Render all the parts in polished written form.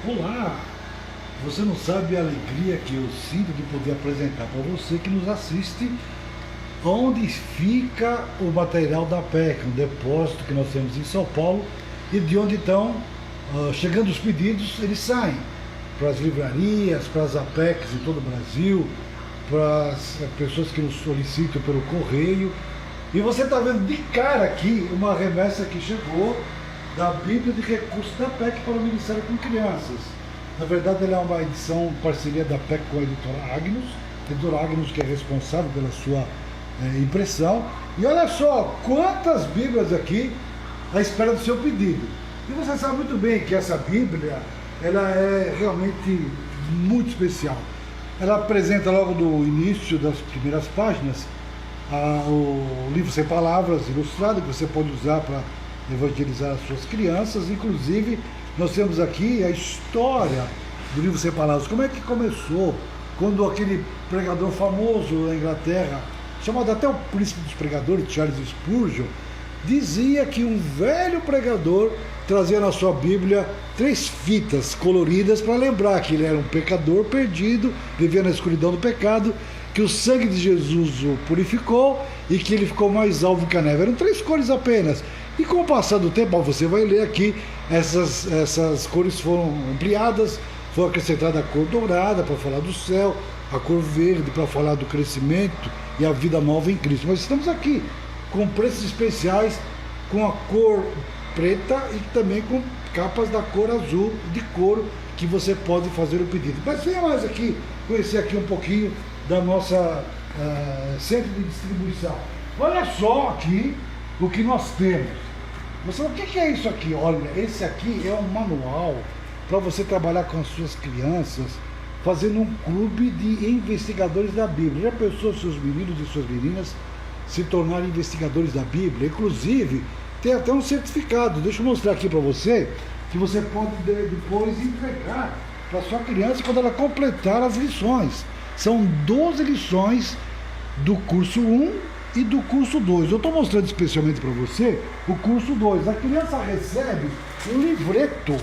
Olá! Você não sabe a alegria que eu sinto de poder apresentar para você que nos assiste onde fica o material da PEC, um depósito que nós temos em São Paulo, e de onde então, chegando os pedidos, eles saem para as livrarias, para as APECs em todo o Brasil, para as pessoas que nos solicitam pelo correio. E você está vendo de cara aqui uma remessa que chegou da Bíblia de Recursos da PEC para o Ministério com Crianças. Na verdade, ela é uma edição, parceria da PEC com a editora Agnus, que é responsável pela sua impressão. E olha só, quantas Bíblias aqui à espera do seu pedido. E você sabe muito bem que essa Bíblia, ela é realmente muito especial. Ela apresenta logo no início das primeiras páginas o livro Sem Palavras, ilustrado, que você pode usar para evangelizar as suas crianças. Inclusive, nós temos aqui a história do livro Sem Palavras. Como é que começou? Quando aquele pregador famoso na Inglaterra, chamado até o príncipe dos pregadores, Charles Spurgeon, dizia que um velho pregador trazia na sua Bíblia 3 fitas coloridas para lembrar que ele era um pecador perdido, vivia na escuridão do pecado, que o sangue de Jesus o purificou e que ele ficou mais alvo que a neve. Eram 3 cores apenas. E com o passar do tempo, você vai ler aqui, essas cores foram ampliadas, foi acrescentada a cor dourada para falar do céu, a cor verde para falar do crescimento e a vida nova em Cristo. Mas estamos aqui com preços especiais, com a cor preta e também com capas da cor azul de couro, que você pode fazer o pedido. Mas venha mais aqui, conhecer aqui um pouquinho da nossa centro de distribuição. Olha só aqui o que nós temos. Você fala, o que é isso aqui? Olha, esse aqui é um manual para você trabalhar com as suas crianças, fazendo um clube de investigadores da Bíblia. Já pensou seus meninos e suas meninas se tornarem investigadores da Bíblia? Inclusive, tem até um certificado. Deixa eu mostrar aqui para você, que você pode depois entregar para sua criança quando ela completar as lições. São 12 lições do curso 1 e do curso 2. Eu estou mostrando especialmente para você o curso 2. A criança recebe um livreto,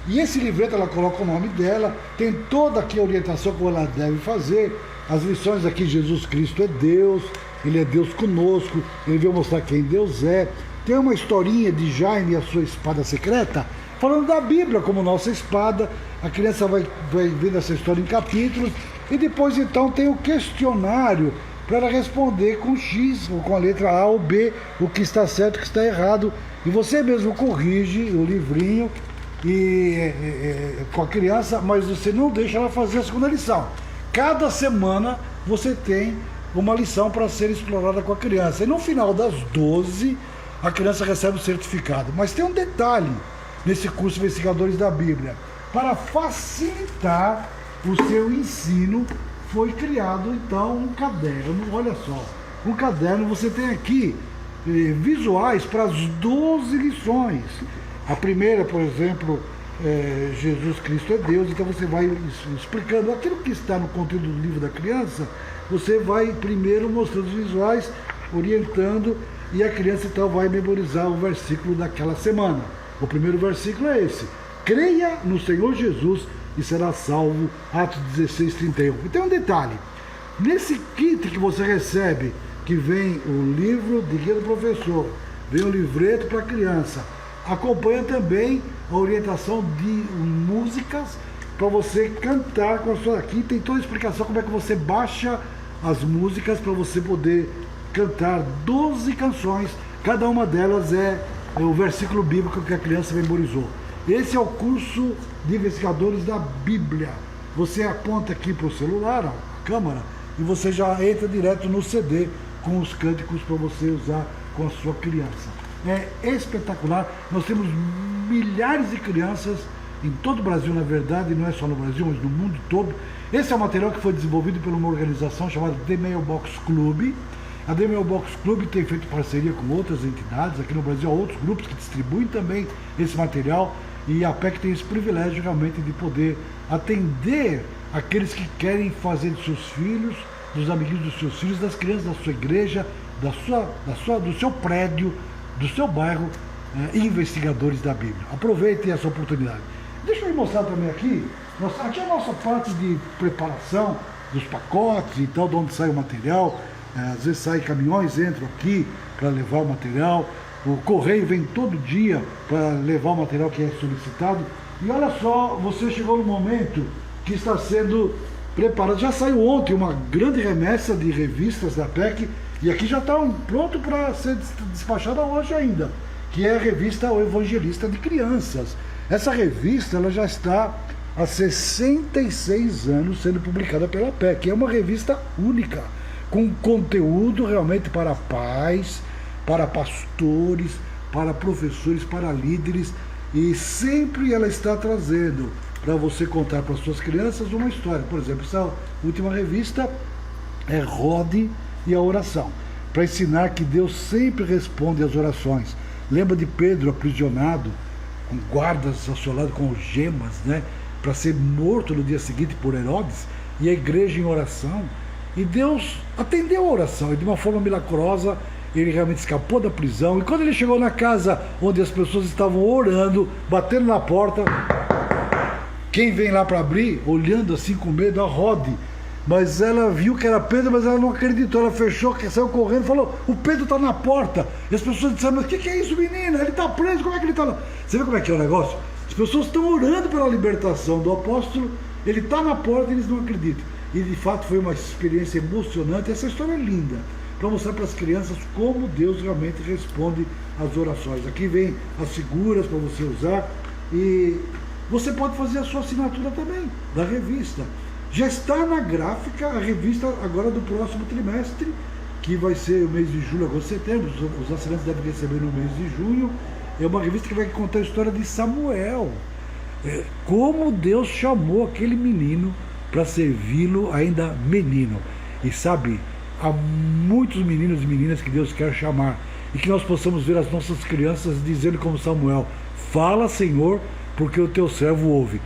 e esse livreto ela coloca o nome dela, tem toda aqui a orientação como ela deve fazer. As lições aqui: Jesus Cristo é Deus, Ele é Deus conosco, Ele veio mostrar quem Deus é. Tem uma historinha de Jaime e a sua espada secreta, falando da Bíblia como nossa espada. A criança vai vendo essa história em capítulos, e depois então tem o questionário para ela responder com X, ou com a letra A ou B, o que está certo e o que está errado. E você mesmo corrige o livrinho com a criança, mas você não deixa ela fazer a segunda lição. Cada semana você tem uma lição para ser explorada com a criança. E no final das 12, a criança recebe o certificado. Mas tem um detalhe nesse curso Investigadores da Bíblia. Para facilitar o seu ensino, foi criado então um caderno. Olha só, um caderno. Você tem aqui visuais para as 12 lições. A primeira, por exemplo, Jesus Cristo é Deus. Então você vai explicando aquilo que está no conteúdo do livro da criança. Você vai primeiro mostrando os visuais, orientando, e a criança então vai memorizar o versículo daquela semana. O primeiro versículo é esse: creia no Senhor Jesus e será salvo. Atos 16:31. E tem um detalhe: nesse kit que você recebe, que vem o livro de guia do professor, vem o livreto para a criança, acompanha também a orientação de músicas para você cantar com a sua. Aqui tem toda a explicação como é que você baixa as músicas para você poder cantar 12 canções. Cada uma delas é o versículo bíblico que a criança memorizou. Esse é o curso de investigadores da Bíblia. Você aponta aqui para o celular, a câmera, e você já entra direto no CD com os cânticos para você usar com a sua criança. É espetacular. Nós temos milhares de crianças em todo o Brasil, na verdade, não é só no Brasil, mas no mundo todo. Esse é um material que foi desenvolvido por uma organização chamada The Mailbox Club. A The Mailbox Club tem feito parceria com outras entidades. Aqui no Brasil há outros grupos que distribuem também esse material. E a PEC tem esse privilégio realmente de poder atender aqueles que querem fazer dos seus filhos, dos amiguinhos dos seus filhos, das crianças da sua igreja, do seu prédio, do seu bairro, investigadores da Bíblia. Aproveitem essa oportunidade. Deixa eu lhe mostrar também aqui, aqui é a nossa parte de preparação dos pacotes e tal, de onde sai o material. Às vezes saem caminhões, entram aqui para levar o material. O correio vem todo dia para levar o material que é solicitado. E olha só, você chegou no momento que está sendo preparado. Já saiu ontem uma grande remessa de revistas da PEC e aqui já está pronto para ser despachada hoje ainda, que é a revista O Evangelista de Crianças. Essa revista ela já está há 66 anos sendo publicada pela PEC. É uma revista única, com conteúdo realmente para pais, para pastores, para professores, para líderes, e sempre ela está trazendo para você contar para as suas crianças uma história. Por exemplo, essa última revista é Rode e a Oração, para ensinar que Deus sempre responde às orações. Lembra de Pedro aprisionado, com guardas ao seu lado, com algemas, né, para ser morto no dia seguinte por Herodes, e a igreja em oração. E Deus atendeu a oração, e de uma forma milagrosa, ele realmente escapou da prisão. E quando ele chegou na casa onde as pessoas estavam orando, batendo na porta, quem vem lá para abrir, olhando assim com medo, a Rode. Mas ela viu que era Pedro, mas ela não acreditou. Ela fechou, saiu correndo, falou: o Pedro está na porta. E as pessoas disseram: mas o que é isso, menina? Ele está preso, como é que ele está lá? Você vê como é que é o negócio? As pessoas estão orando pela libertação do apóstolo, ele está na porta e eles não acreditam. E de fato foi uma experiência emocionante. Essa história é linda, para mostrar para as crianças como Deus realmente responde às orações. Aqui vem as figuras para você usar, e você pode fazer a sua assinatura também da revista. Já está na gráfica a revista agora do próximo trimestre, que vai ser o mês de julho, agosto, setembro. Os assinantes devem receber no mês de junho. É uma revista que vai contar a história de Samuel, como Deus chamou aquele menino para servi-lo ainda menino. E sabe, há muitos meninos e meninas que Deus quer chamar, e que nós possamos ver as nossas crianças dizendo como Samuel: fala, Senhor, porque o teu servo ouve.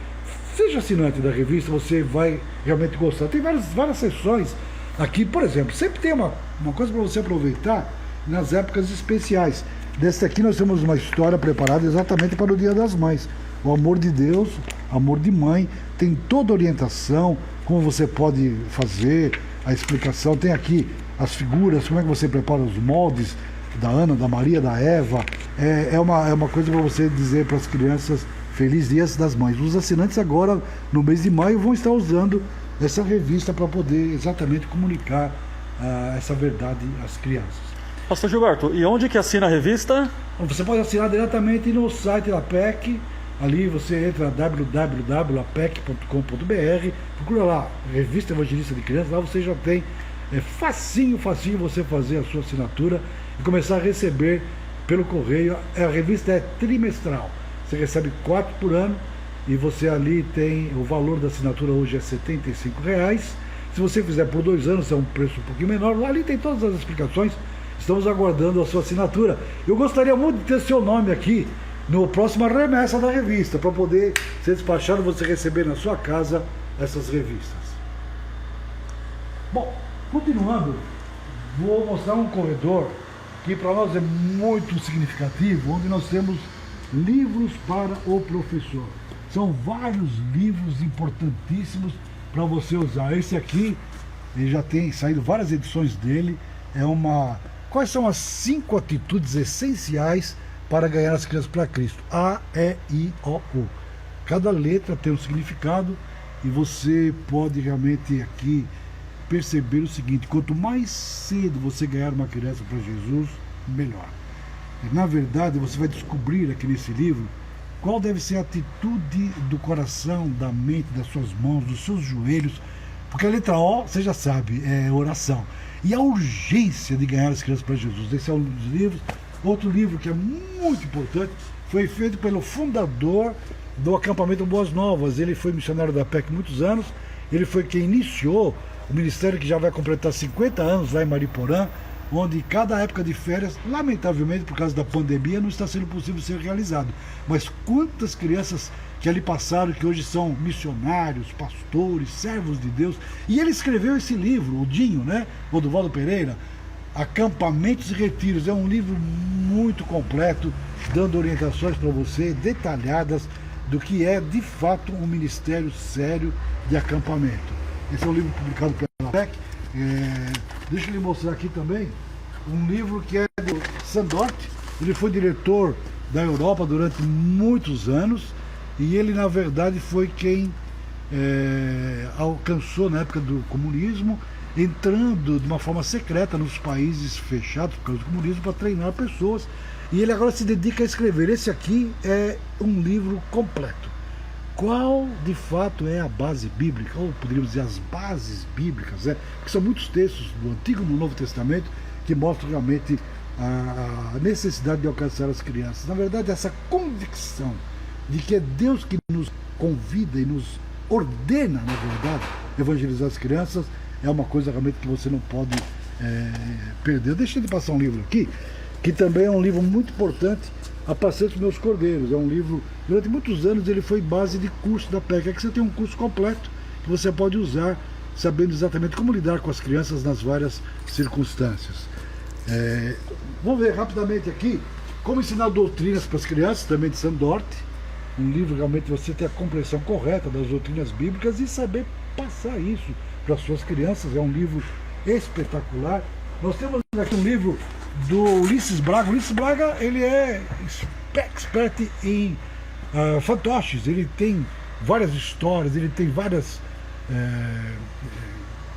Seja assinante da revista, você vai realmente gostar. Tem várias sessões aqui, por exemplo, sempre tem uma coisa para você aproveitar nas épocas especiais. Dessa aqui nós temos uma história preparada exatamente para o Dia das Mães. O amor de Deus, amor de mãe, tem toda a orientação, como você pode fazer, a explicação. Tem aqui as figuras, como é que você prepara os moldes da Ana, da Maria, da Eva. É uma coisa para você dizer para as crianças: Feliz Dia das Mães. Os assinantes agora, no mês de maio, vão estar usando essa revista para poder exatamente comunicar essa verdade às crianças. Pastor Gilberto, e onde que assina a revista? Você pode assinar diretamente no site da PEC. Ali você entra www.apec.com.br, procura lá, Revista Evangelista de Crianças. Lá você já tem, facinho você fazer a sua assinatura e começar a receber pelo correio. A revista é trimestral, você recebe 4 por ano, e você ali tem, o valor da assinatura hoje é R$ 75,00. Se você fizer por 2 anos, é um preço um pouquinho menor. Ali tem todas as explicações. Estamos aguardando a sua assinatura. Eu gostaria muito de ter seu nome aqui no próxima remessa da revista, para poder ser despachado, você receber na sua casa essas revistas. Bom, continuando, vou mostrar um corredor que para nós é muito significativo, onde nós temos livros para o professor. São vários livros importantíssimos para você usar. Esse aqui, ele já tem saído várias edições dele. Quais são as 5 atitudes essenciais para ganhar as crianças para Cristo? A, E, I, O, U. Cada letra tem um significado, e você pode realmente aqui perceber o seguinte: quanto mais cedo você ganhar uma criança para Jesus, melhor. Na verdade, você vai descobrir aqui nesse livro qual deve ser a atitude do coração, da mente, das suas mãos, dos seus joelhos, porque a letra O, você já sabe, é oração. E a urgência de ganhar as crianças para Jesus. Esse é um dos livros. Outro livro que é muito importante, foi feito pelo fundador do acampamento Boas Novas. Ele foi missionário da PEC muitos anos. Ele foi quem iniciou o ministério, que já vai completar 50 anos lá em Mariporã, onde cada época de férias, lamentavelmente por causa da pandemia, não está sendo possível ser realizado. Mas quantas crianças que ali passaram, que hoje são missionários, pastores, servos de Deus. E ele escreveu esse livro, o Dinho, né? Oduvaldo Pereira, Acampamentos e Retiros. É um livro muito completo, dando orientações para você, detalhadas, do que é de fato um ministério sério de acampamento. Esse é um livro publicado pela PEC. Deixa eu lhe mostrar aqui também um livro que é do Sandort. Ele foi diretor da Europa durante muitos anos e ele, na verdade, foi quem alcançou, na época do comunismo, entrando de uma forma secreta nos países fechados por causa do comunismo para treinar pessoas, e ele agora se dedica a escrever. Esse aqui é um livro completo. Qual de fato é a base bíblica, ou poderíamos dizer as bases bíblicas, que são muitos textos do Antigo e do Novo Testamento que mostram realmente a necessidade de alcançar as crianças. Na verdade, essa convicção de que é Deus que nos convida e nos ordena, na verdade, evangelizar as crianças, é uma coisa realmente que você não pode perder. Deixa eu te passar um livro aqui, que também é um livro muito importante, A Paciência dos Meus Cordeiros. É um livro, durante muitos anos ele foi base de curso da PEC. Aqui você tem um curso completo que você pode usar, sabendo exatamente como lidar com as crianças nas várias circunstâncias. Vamos ver rapidamente aqui Como Ensinar Doutrinas para as Crianças, também de Sandort. Um livro realmente você ter a compreensão correta das doutrinas bíblicas e saber passar isso para as suas crianças. É um livro espetacular. Nós temos aqui um livro do Ulisses Braga. Ulisses Braga, ele é expert em fantoches. Ele tem várias histórias, ele tem várias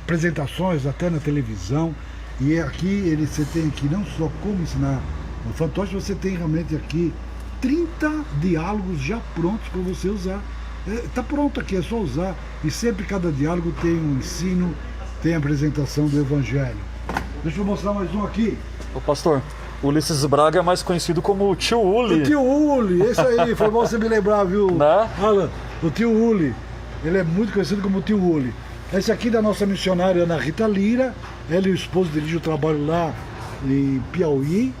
apresentações até na televisão. E aqui você tem aqui não só como ensinar o fantoche, você tem realmente aqui 30 diálogos já prontos para você usar. Está pronto aqui, é só usar. E sempre cada diálogo tem um ensino, tem a apresentação do Evangelho. Deixa eu mostrar mais um aqui. Ô pastor, Ulisses Braga é mais conhecido como o tio Uli. O tio Uli, esse aí, foi bom você me lembrar, viu, né? Alan? O tio Uli, ele é muito conhecido como o tio Uli. Esse aqui da nossa missionária Ana Rita Lira, ela e o esposo dirigem o trabalho lá em Piauí,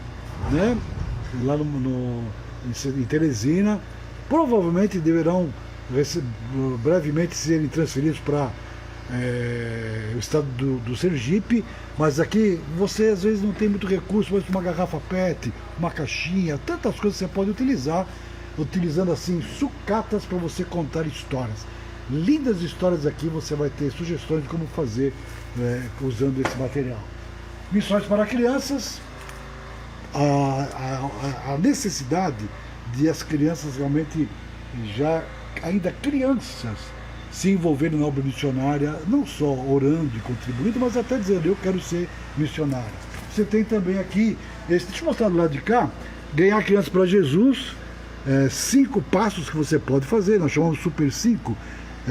né? Lá em Teresina. Provavelmente deverão brevemente serem transferidos para o estado do Sergipe, mas aqui você às vezes não tem muito recurso, mas uma garrafa PET, uma caixinha, tantas coisas que você pode utilizar, utilizando assim sucatas para você contar histórias. Lindas histórias aqui, você vai ter sugestões de como fazer usando esse material. Missões para crianças, a necessidade de as crianças realmente já ainda crianças se envolverem na obra missionária, não só orando e contribuindo, mas até dizendo, eu quero ser missionário. Você tem também aqui, deixa eu mostrar do lado de cá, ganhar crianças para Jesus, 5 passos que você pode fazer, nós chamamos Super 5,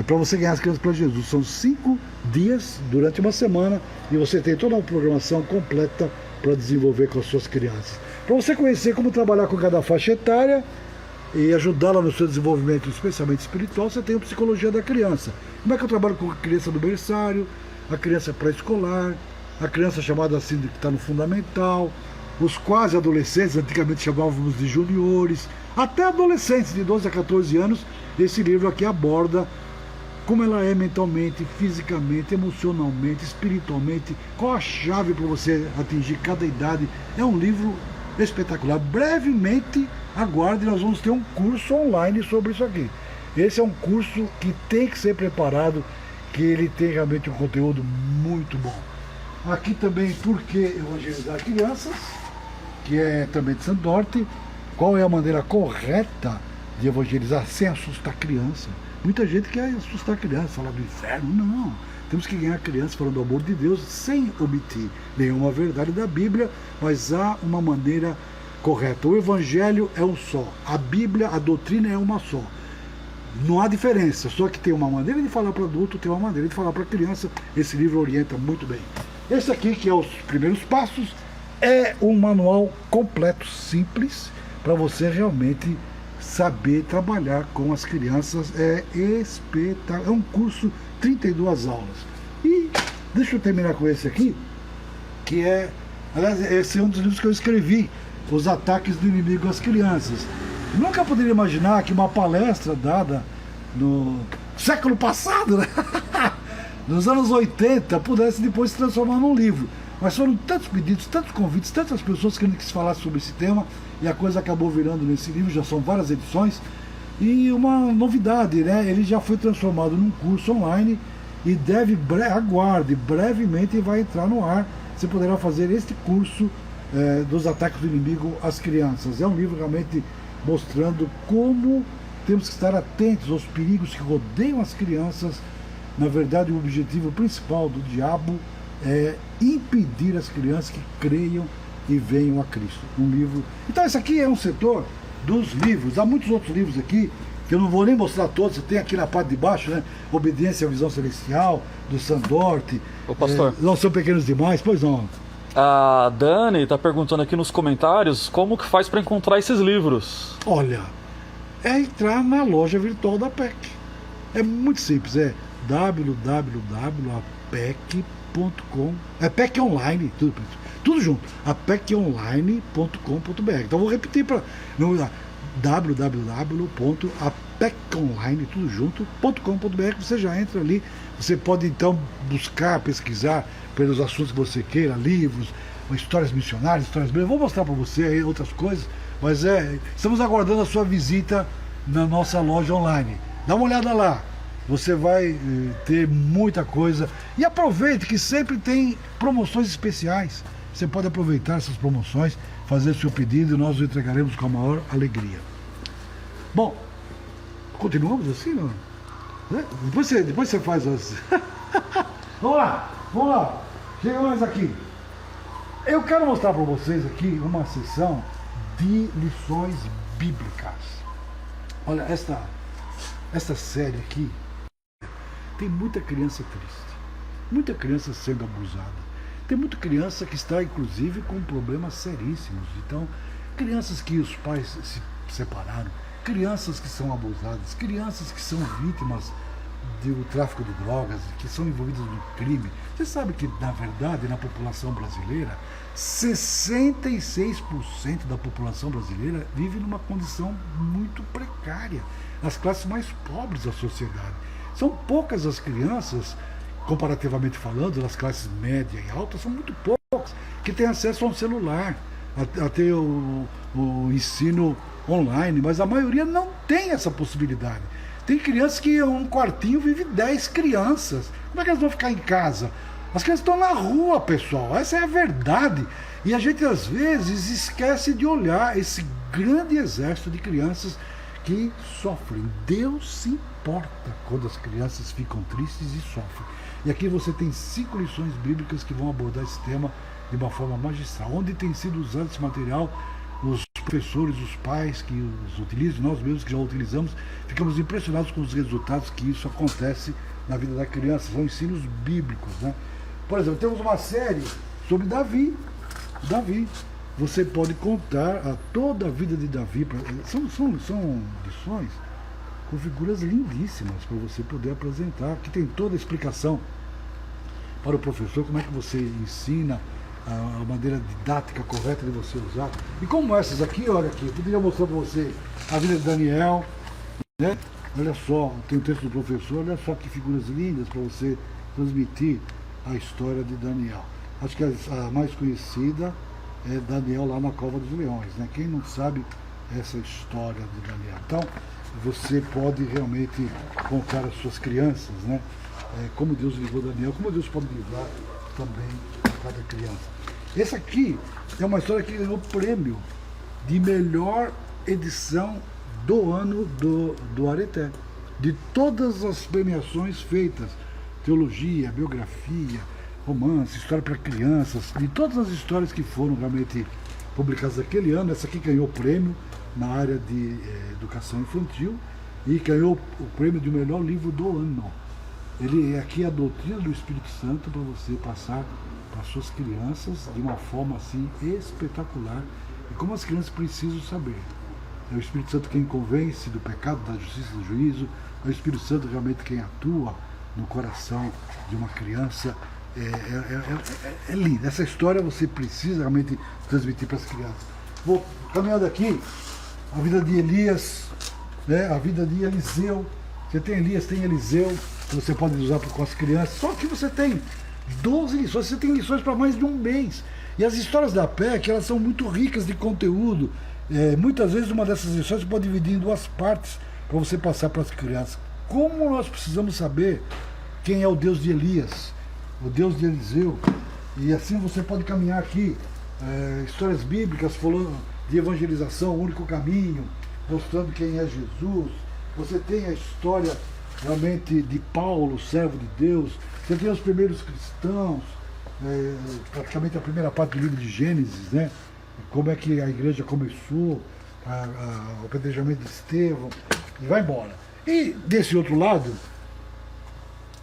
para você ganhar as crianças para Jesus. São 5 dias durante uma semana e você tem toda uma programação completa para desenvolver com as suas crianças. Para você conhecer como trabalhar com cada faixa etária e ajudá-la no seu desenvolvimento, especialmente espiritual, você tem a psicologia da criança. Como é que eu trabalho com a criança do berçário, a criança pré-escolar, a criança chamada assim que está no fundamental, os quase adolescentes, antigamente chamávamos de juniores, até adolescentes de 12 a 14 anos. Esse livro aqui aborda como ela é mentalmente, fisicamente, emocionalmente, espiritualmente, qual a chave para você atingir cada idade. É um livro espetacular. Brevemente, aguarde, nós vamos ter um curso online sobre isso aqui. Esse é um curso que tem que ser preparado, que ele tem realmente um conteúdo muito bom. Aqui também, por que evangelizar crianças, que é também de Sandort. Qual é a maneira correta de evangelizar sem assustar a criança? Muita gente quer assustar a criança, falar do inferno. Não, temos que ganhar a criança falando do amor de Deus sem omitir nenhuma verdade da Bíblia, mas há uma maneira correta. O Evangelho é um só, a Bíblia, a doutrina é uma só. Não há diferença, só que tem uma maneira de falar para adulto, tem uma maneira de falar para criança. Esse livro orienta muito bem. Esse aqui, que é os primeiros passos, é um manual completo, simples, para você realmente saber trabalhar com as crianças. É espetacular. É um curso, 32 aulas. E deixa eu terminar com esse aqui, que aliás, esse é um dos livros que eu escrevi, Os Ataques do Inimigo às Crianças. Eu nunca poderia imaginar que uma palestra dada no século passado, né? nos anos 80, pudesse depois se transformar num livro. Mas foram tantos pedidos, tantos convites, tantas pessoas querendo que se falasse sobre esse tema, e a coisa acabou virando nesse livro. Já são várias edições. E uma novidade, né? Ele já foi transformado num curso online e aguarde, brevemente vai entrar no ar. Você poderá fazer este curso dos ataques do inimigo às crianças. É um livro realmente mostrando como temos que estar atentos aos perigos que rodeiam as crianças. Na verdade, o objetivo principal do diabo é impedir as crianças que creiam e venham a Cristo. Um livro. Então, esse aqui é um setor dos livros. Há muitos outros livros aqui, que eu não vou nem mostrar todos. Você tem aqui na parte de baixo, né? Obediência à Visão Celestial, do Sandort. Ô, pastor. Não são pequenos demais, pois não. A Dani está perguntando aqui nos comentários como que faz para encontrar esses livros. Olha, é entrar na loja virtual da PEC. É muito simples, é www.apec.com. É PEC Online, tudo junto. apeconline.com.br. Então vou repetir para www.apeconline, tudo junto.com.br. Você já entra ali. Você pode então buscar, pesquisar pelos assuntos que você queira, livros, histórias missionárias, histórias bíblicas. Vou mostrar para você aí outras coisas, mas estamos aguardando a sua visita na nossa loja online. Dá uma olhada lá. Você vai ter muita coisa. E aproveite que sempre tem promoções especiais. Você pode aproveitar essas promoções, fazer seu pedido e nós o entregaremos com a maior alegria. Bom, continuamos assim, não? Depois você faz as... Vamos lá. Chega mais aqui. Eu quero mostrar para vocês aqui uma sessão de lições bíblicas. Olha, esta série aqui tem muita criança triste, muita criança sendo abusada, tem muita criança que está inclusive com problemas seríssimos. Então, crianças que os pais se separaram, crianças que são abusadas, crianças que são vítimas do tráfico de drogas, que são envolvidas no crime. Você sabe que, na verdade, na população brasileira, 66% da população brasileira vive numa condição muito precária, nas classes mais pobres da sociedade. São poucas as crianças, comparativamente falando, nas classes média e alta, são muito poucas que têm acesso a um celular, a ter o ensino online, mas a maioria não tem essa possibilidade. Tem crianças que em um quartinho vive 10 crianças. Como é que elas vão ficar em casa? As crianças estão na rua, pessoal. Essa é a verdade. E a gente, às vezes, esquece de olhar esse grande exército de crianças que sofrem. Deus se importa quando as crianças ficam tristes e sofrem. E aqui você tem 5 lições bíblicas que vão abordar esse tema de uma forma magistral. Onde tem sido usado esse material, os professores, os pais que os utilizam, nós mesmos que já utilizamos, ficamos impressionados com os resultados que isso acontece na vida da criança. São ensinos bíblicos, né? Por exemplo, temos uma série sobre Davi. Você pode contar toda a vida de Davi. São lições com figuras lindíssimas para você poder apresentar. Aqui tem toda a explicação para o professor, como é que você ensina, a maneira didática correta de você usar. E como essas aqui, olha aqui, eu poderia mostrar para você a vida de Daniel, né? Olha só, tem o texto do professor, olha só que figuras lindas para você transmitir a história de Daniel. Acho que a mais conhecida é Daniel lá na Cova dos Leões, né? Quem não sabe essa história de Daniel? Então, você pode realmente contar às suas crianças, né? Como Deus livrou Daniel, como Deus pode livrar também a cada criança. Essa aqui é uma história que ganhou prêmio de melhor edição do ano do Areté. De todas as premiações feitas, teologia, biografia, romance, história para crianças, de todas as histórias que foram realmente publicadas naquele ano, essa aqui ganhou prêmio na área de educação infantil e ganhou o prêmio de melhor livro do ano. Ele é aqui a doutrina do Espírito Santo para você passar para suas crianças de uma forma assim espetacular. E como as crianças precisam saber. É o Espírito Santo quem convence do pecado, da justiça, do juízo. É o Espírito Santo realmente quem atua no coração de uma criança. É linda. Essa história você precisa realmente transmitir para as crianças. Vou caminhando aqui, a vida de Elias, né? A vida de Eliseu. Você tem Elias, tem Eliseu, que você pode usar com as crianças. Só que você tem 12 lições, você tem lições para mais de um mês. E as histórias da PEC, elas são muito ricas de conteúdo. Muitas vezes uma dessas lições você pode dividir em 2 partes para você passar para as crianças. Como nós precisamos saber quem é o Deus de Elias, o Deus de Eliseu, e assim você pode caminhar aqui, histórias bíblicas falando de evangelização, o único caminho, mostrando quem é Jesus. Você tem a história realmente de Paulo, servo de Deus, você tem os primeiros cristãos, praticamente a primeira parte do livro de Gênesis, né? Como é que a igreja começou, o apedrejamento de Estevão, e vai embora. E desse outro lado,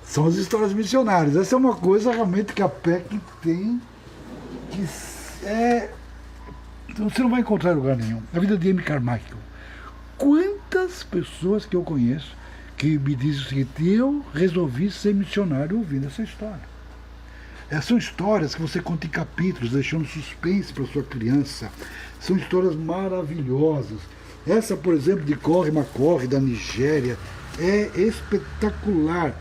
são as histórias missionárias. Essa é uma coisa realmente que a PEC tem, que você não vai encontrar em lugar nenhum. A vida de Amy Carmichael. Quantas pessoas que eu conheço que me dizem o seguinte: eu resolvi ser missionário ouvindo essa história. São histórias que você conta em capítulos, deixando suspense para sua criança. São histórias maravilhosas. Essa, por exemplo, de Corre Macorre, da Nigéria, é espetacular.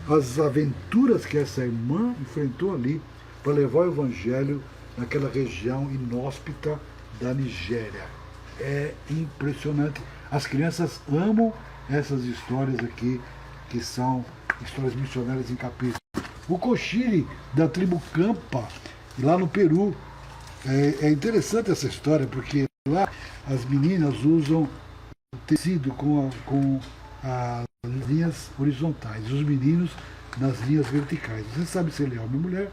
As aventuras que essa irmã enfrentou ali para levar o evangelho naquela região inóspita da Nigéria. É impressionante. As crianças amam essas histórias aqui, que são histórias missionárias em capítulos. O Cochire, da tribo Campa, lá no Peru. É interessante essa história, porque lá as meninas usam tecido com as linhas horizontais, os meninos nas linhas verticais. Você sabe se ele é homem ou mulher,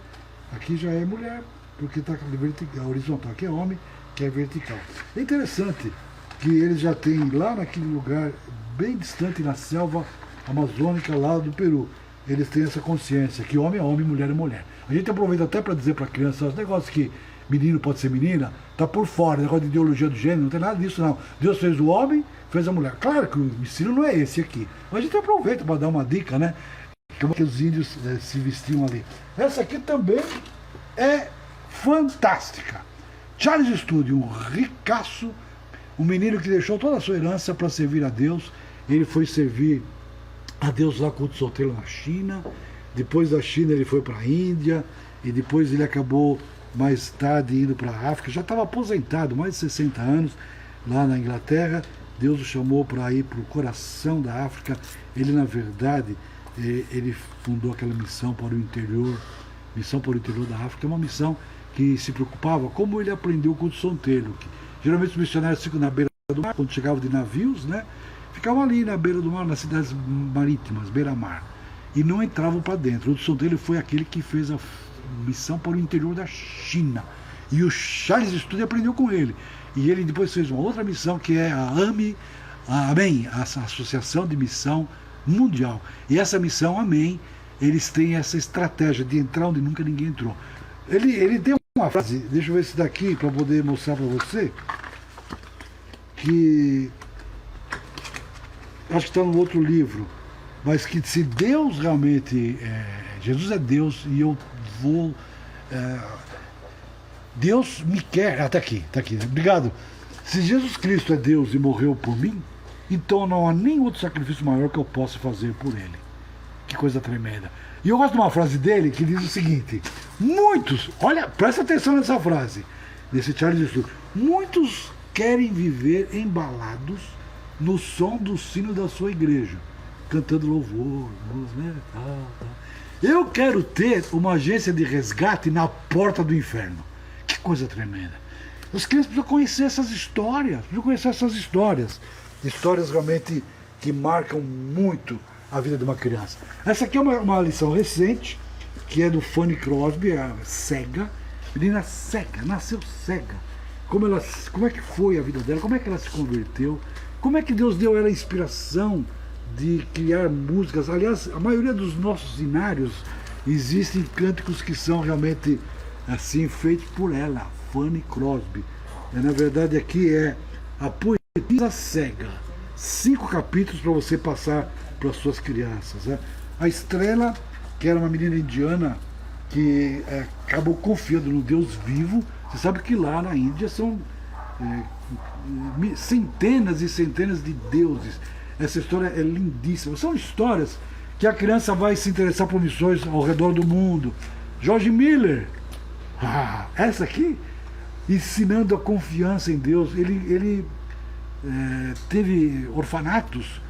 aqui já é mulher, porque está horizontal, aqui é homem, que é vertical. É interessante que eles já têm lá naquele lugar bem distante, na selva amazônica lá do Peru, eles têm essa consciência que homem é homem, mulher é mulher. A gente aproveita até para dizer para a criança os negócios que menino pode ser menina, tá por fora, negócio de ideologia do gênero, não tem nada disso não. Deus fez o homem, fez a mulher. Claro que o ensino não é esse aqui, mas a gente aproveita para dar uma dica, né? Como que os índios se vestiam ali. Essa aqui também é fantástica. Charles Studio, um ricaço, um menino que deixou toda a sua herança para servir a Deus. Ele foi servir a Deus lá culto solteiro na China. Depois da China ele foi para a Índia. E depois ele acabou mais tarde indo para a África. Já estava aposentado, mais de 60 anos, lá na Inglaterra. Deus o chamou para ir para o coração da África. Ele, na verdade, ele fundou aquela missão para o interior da África. É uma missão que se preocupava como ele aprendeu o culto solteiro. Geralmente os missionários ficam na beira do mar, quando chegavam de navios, né? Ficavam ali na beira do mar, nas cidades marítimas, beira-mar, e não entravam para dentro. O Hudson Taylor foi aquele que fez a missão para o interior da China. E o Charles Studio aprendeu com ele. E ele depois fez uma outra missão, que é a AMEN, a Associação de Missão Mundial. E essa missão, AMEN, eles têm essa estratégia de entrar onde nunca ninguém entrou. Ele tem uma frase, deixa eu ver se daqui, para poder mostrar para você, que acho que está no outro livro, mas que se Deus realmente, Jesus é Deus e eu vou, Deus me quer, está aqui, obrigado. Se Jesus Cristo é Deus e morreu por mim, então não há nem outro sacrifício maior que eu possa fazer por ele. Que coisa tremenda. E eu gosto de uma frase dele que diz o seguinte: muitos, olha, presta atenção nessa frase, desse Charles Studio, muitos querem viver embalados no som do sino da sua igreja, cantando louvor, né, tal. Eu quero ter uma agência de resgate na porta do inferno. Que coisa tremenda. Os crianças precisam conhecer essas histórias, histórias realmente que marcam muito a vida de uma criança. Essa aqui é uma lição recente, que é do Fanny Crosby, a cega, menina cega, nasceu cega. Como é que foi a vida dela, como é que ela se converteu, como é que Deus deu ela a inspiração de criar músicas. Aliás, a maioria dos nossos hinários existem cânticos que são realmente assim feitos por ela, Fanny Crosby. Na verdade aqui é a poetisa cega, 5 capítulos para você passar para as suas crianças, né? A Estrela, que era uma menina indiana que acabou confiando no Deus vivo. Você sabe que lá na Índia são centenas e centenas de deuses. Essa história é lindíssima. São histórias que a criança vai se interessar por missões ao redor do mundo. George Miller, essa aqui, ensinando a confiança em Deus. Ele teve orfanatos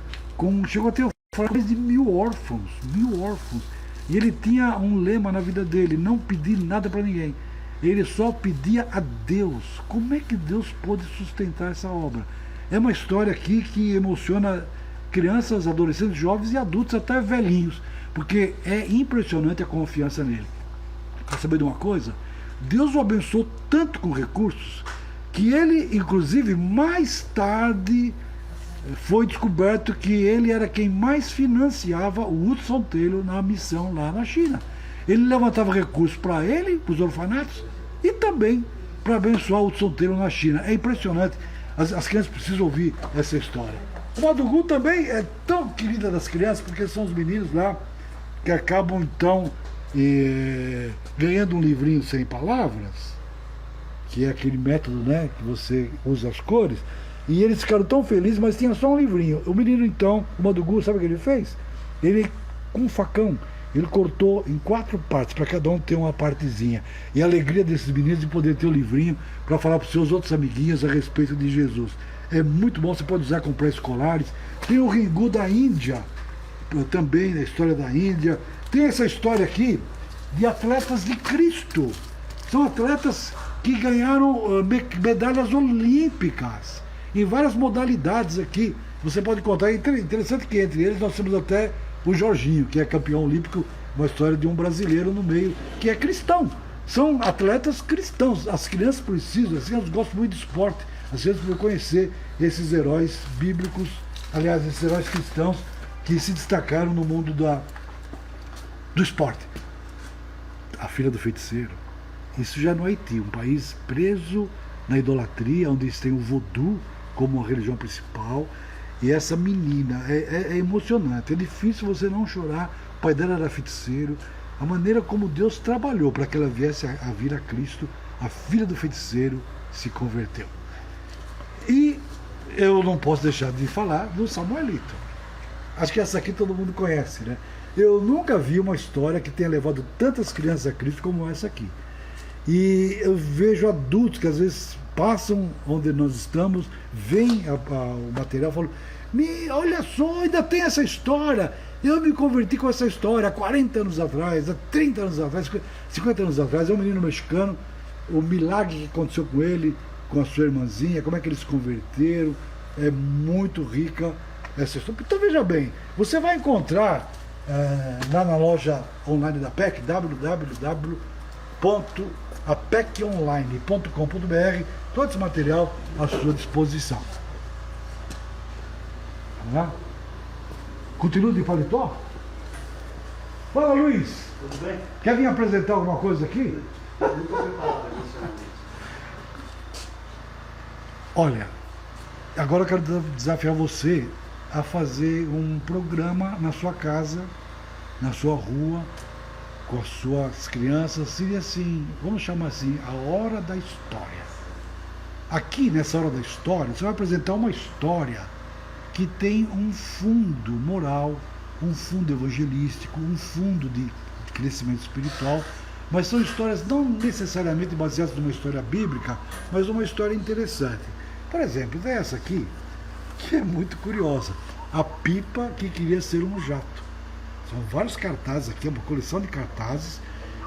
chegou a ter mais de 1.000 órfãos, 1.000 órfãos. E ele tinha um lema na vida dele: não pedir nada para ninguém. Ele só pedia a Deus. Como é que Deus pôde sustentar essa obra? É uma história aqui que emociona crianças, adolescentes, jovens e adultos, até velhinhos, porque é impressionante a confiança nele. Quer saber de uma coisa? Deus o abençoou tanto com recursos que ele, inclusive, mais tarde foi descoberto que ele era quem mais financiava o Hudson Taylor na missão lá na China. Ele levantava recursos para ele, para os orfanatos, e também para abençoar o Hudson Taylor na China. É impressionante, as crianças precisam ouvir essa história. O Madugu também é tão querida das crianças, porque são os meninos lá que acabam então ganhando um livrinho sem palavras, que é aquele método, né, que você usa as cores, e eles ficaram tão felizes, mas tinha só um livrinho. O menino então, o Madugu, sabe o que ele fez? Ele, com um facão, ele cortou em 4 partes, para cada um ter uma partezinha. E a alegria desses meninos de poder ter o livrinho para falar para os seus outros amiguinhos a respeito de Jesus. É muito bom, você pode usar com pré-escolares. Tem o Ringu da Índia, também na história da Índia. Tem essa história aqui de atletas de Cristo. São atletas que ganharam medalhas olímpicas em várias modalidades aqui. Você pode contar, é interessante que entre eles nós temos até o Jorginho, que é campeão olímpico, uma história de um brasileiro no meio, que é cristão. São atletas cristãos. As crianças precisam, assim, elas gostam muito de esporte, às vezes por conhecer esses heróis bíblicos, aliás, esses heróis cristãos que se destacaram no mundo do esporte. A filha do feiticeiro. Isso já no Haiti, um país preso na idolatria, onde eles têm o voodoo como a religião principal. E essa menina é emocionante, é difícil você não chorar. O pai dela era feiticeiro. A maneira como Deus trabalhou para que ela viesse a vir a Cristo, a filha do feiticeiro se converteu. E eu não posso deixar de falar do Samuelito. Acho que essa aqui todo mundo conhece, né? Eu nunca vi uma história que tenha levado tantas crianças a Cristo como essa aqui. E eu vejo adultos que às vezes passam onde nós estamos, veem o material e falam: olha só, ainda tem essa história. Eu me converti com essa história há 40 anos atrás, há 30 anos atrás, 50 anos atrás. É um menino mexicano, o milagre que aconteceu com ele, com a sua irmãzinha, como é que eles se converteram. É muito rica essa história. Então veja bem, você vai encontrar lá na loja online da PEC, www.apeconline.com.br, todo esse material à sua disposição. Vamos lá? Continua de paletó? Fala, Luiz. Tudo bem? Quer vir apresentar alguma coisa aqui? Nunca ouvi falar disso. Olha, agora eu quero desafiar você a fazer um programa na sua casa, na sua rua, com as suas crianças. Seria assim, vamos chamar assim, a hora da história. Aqui, nessa hora da história, você vai apresentar uma história que tem um fundo moral, um fundo evangelístico, um fundo de crescimento espiritual, mas são histórias não necessariamente baseadas numa história bíblica, mas uma história interessante. Por exemplo, essa aqui, que é muito curiosa, a pipa que queria ser um jato. São vários cartazes aqui, é uma coleção de cartazes,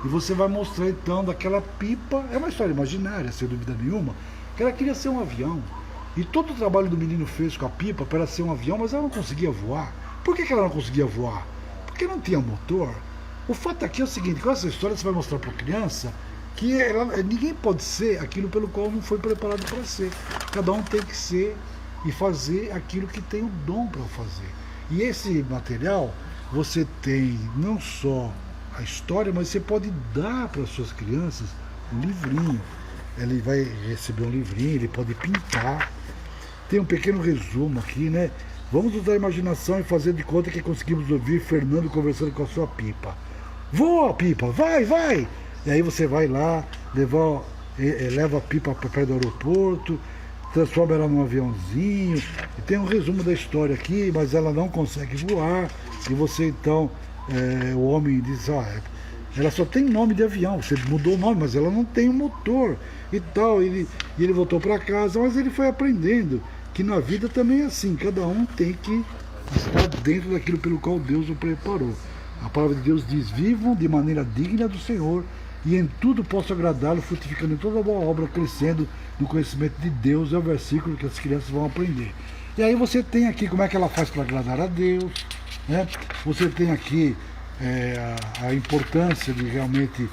e você vai mostrar então daquela pipa. É uma história imaginária, sem dúvida nenhuma, que ela queria ser um avião. E todo o trabalho do menino fez com a pipa para ela ser um avião, mas ela não conseguia voar. Por que ela não conseguia voar? Porque não tinha motor. O fato aqui é o seguinte: com essa história você vai mostrar para a criança que ninguém pode ser aquilo pelo qual não foi preparado para ser. Cada um tem que ser e fazer aquilo que tem o dom para fazer. E esse material, você tem não só a história, mas você pode dar para as suas crianças um livrinho. Ele vai receber um livrinho, ele pode pintar. Tem um pequeno resumo aqui, né? Vamos usar a imaginação e fazer de conta que conseguimos ouvir Fernando conversando com a sua pipa. Voa, pipa, vai, vai! E aí você vai lá, leva a pipa para perto do aeroporto, transforma ela num aviãozinho, e tem um resumo da história aqui, mas ela não consegue voar, e você então, o homem diz: ela só tem nome de avião, você mudou o nome, mas ela não tem um motor e tal. E ele voltou para casa, mas ele foi aprendendo que na vida também é assim, cada um tem que está dentro daquilo pelo qual Deus o preparou. A palavra de Deus diz: vivam de maneira digna do Senhor e em tudo posso agradá-lo, frutificando em toda boa obra, crescendo no conhecimento de Deus. É o versículo que as crianças vão aprender. E aí você tem aqui como é que ela faz para agradar a Deus, né? Você tem aqui a importância de realmente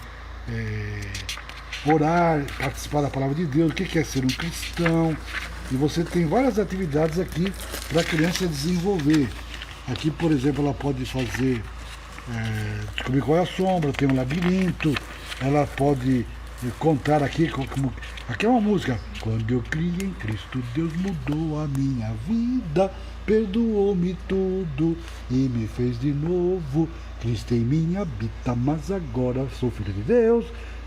orar, participar da palavra de Deus, o que é ser um cristão. E você tem várias atividades aqui para a criança desenvolver. Aqui, por exemplo, ela pode fazer, descobrir qual é a sombra, tem um labirinto, ela pode contar aqui, aqui é uma música. Quando eu criei em Cristo, Deus mudou a minha vida, perdoou-me tudo e me fez de novo. Cristo em mim habita, mas agora sou filho de Deus.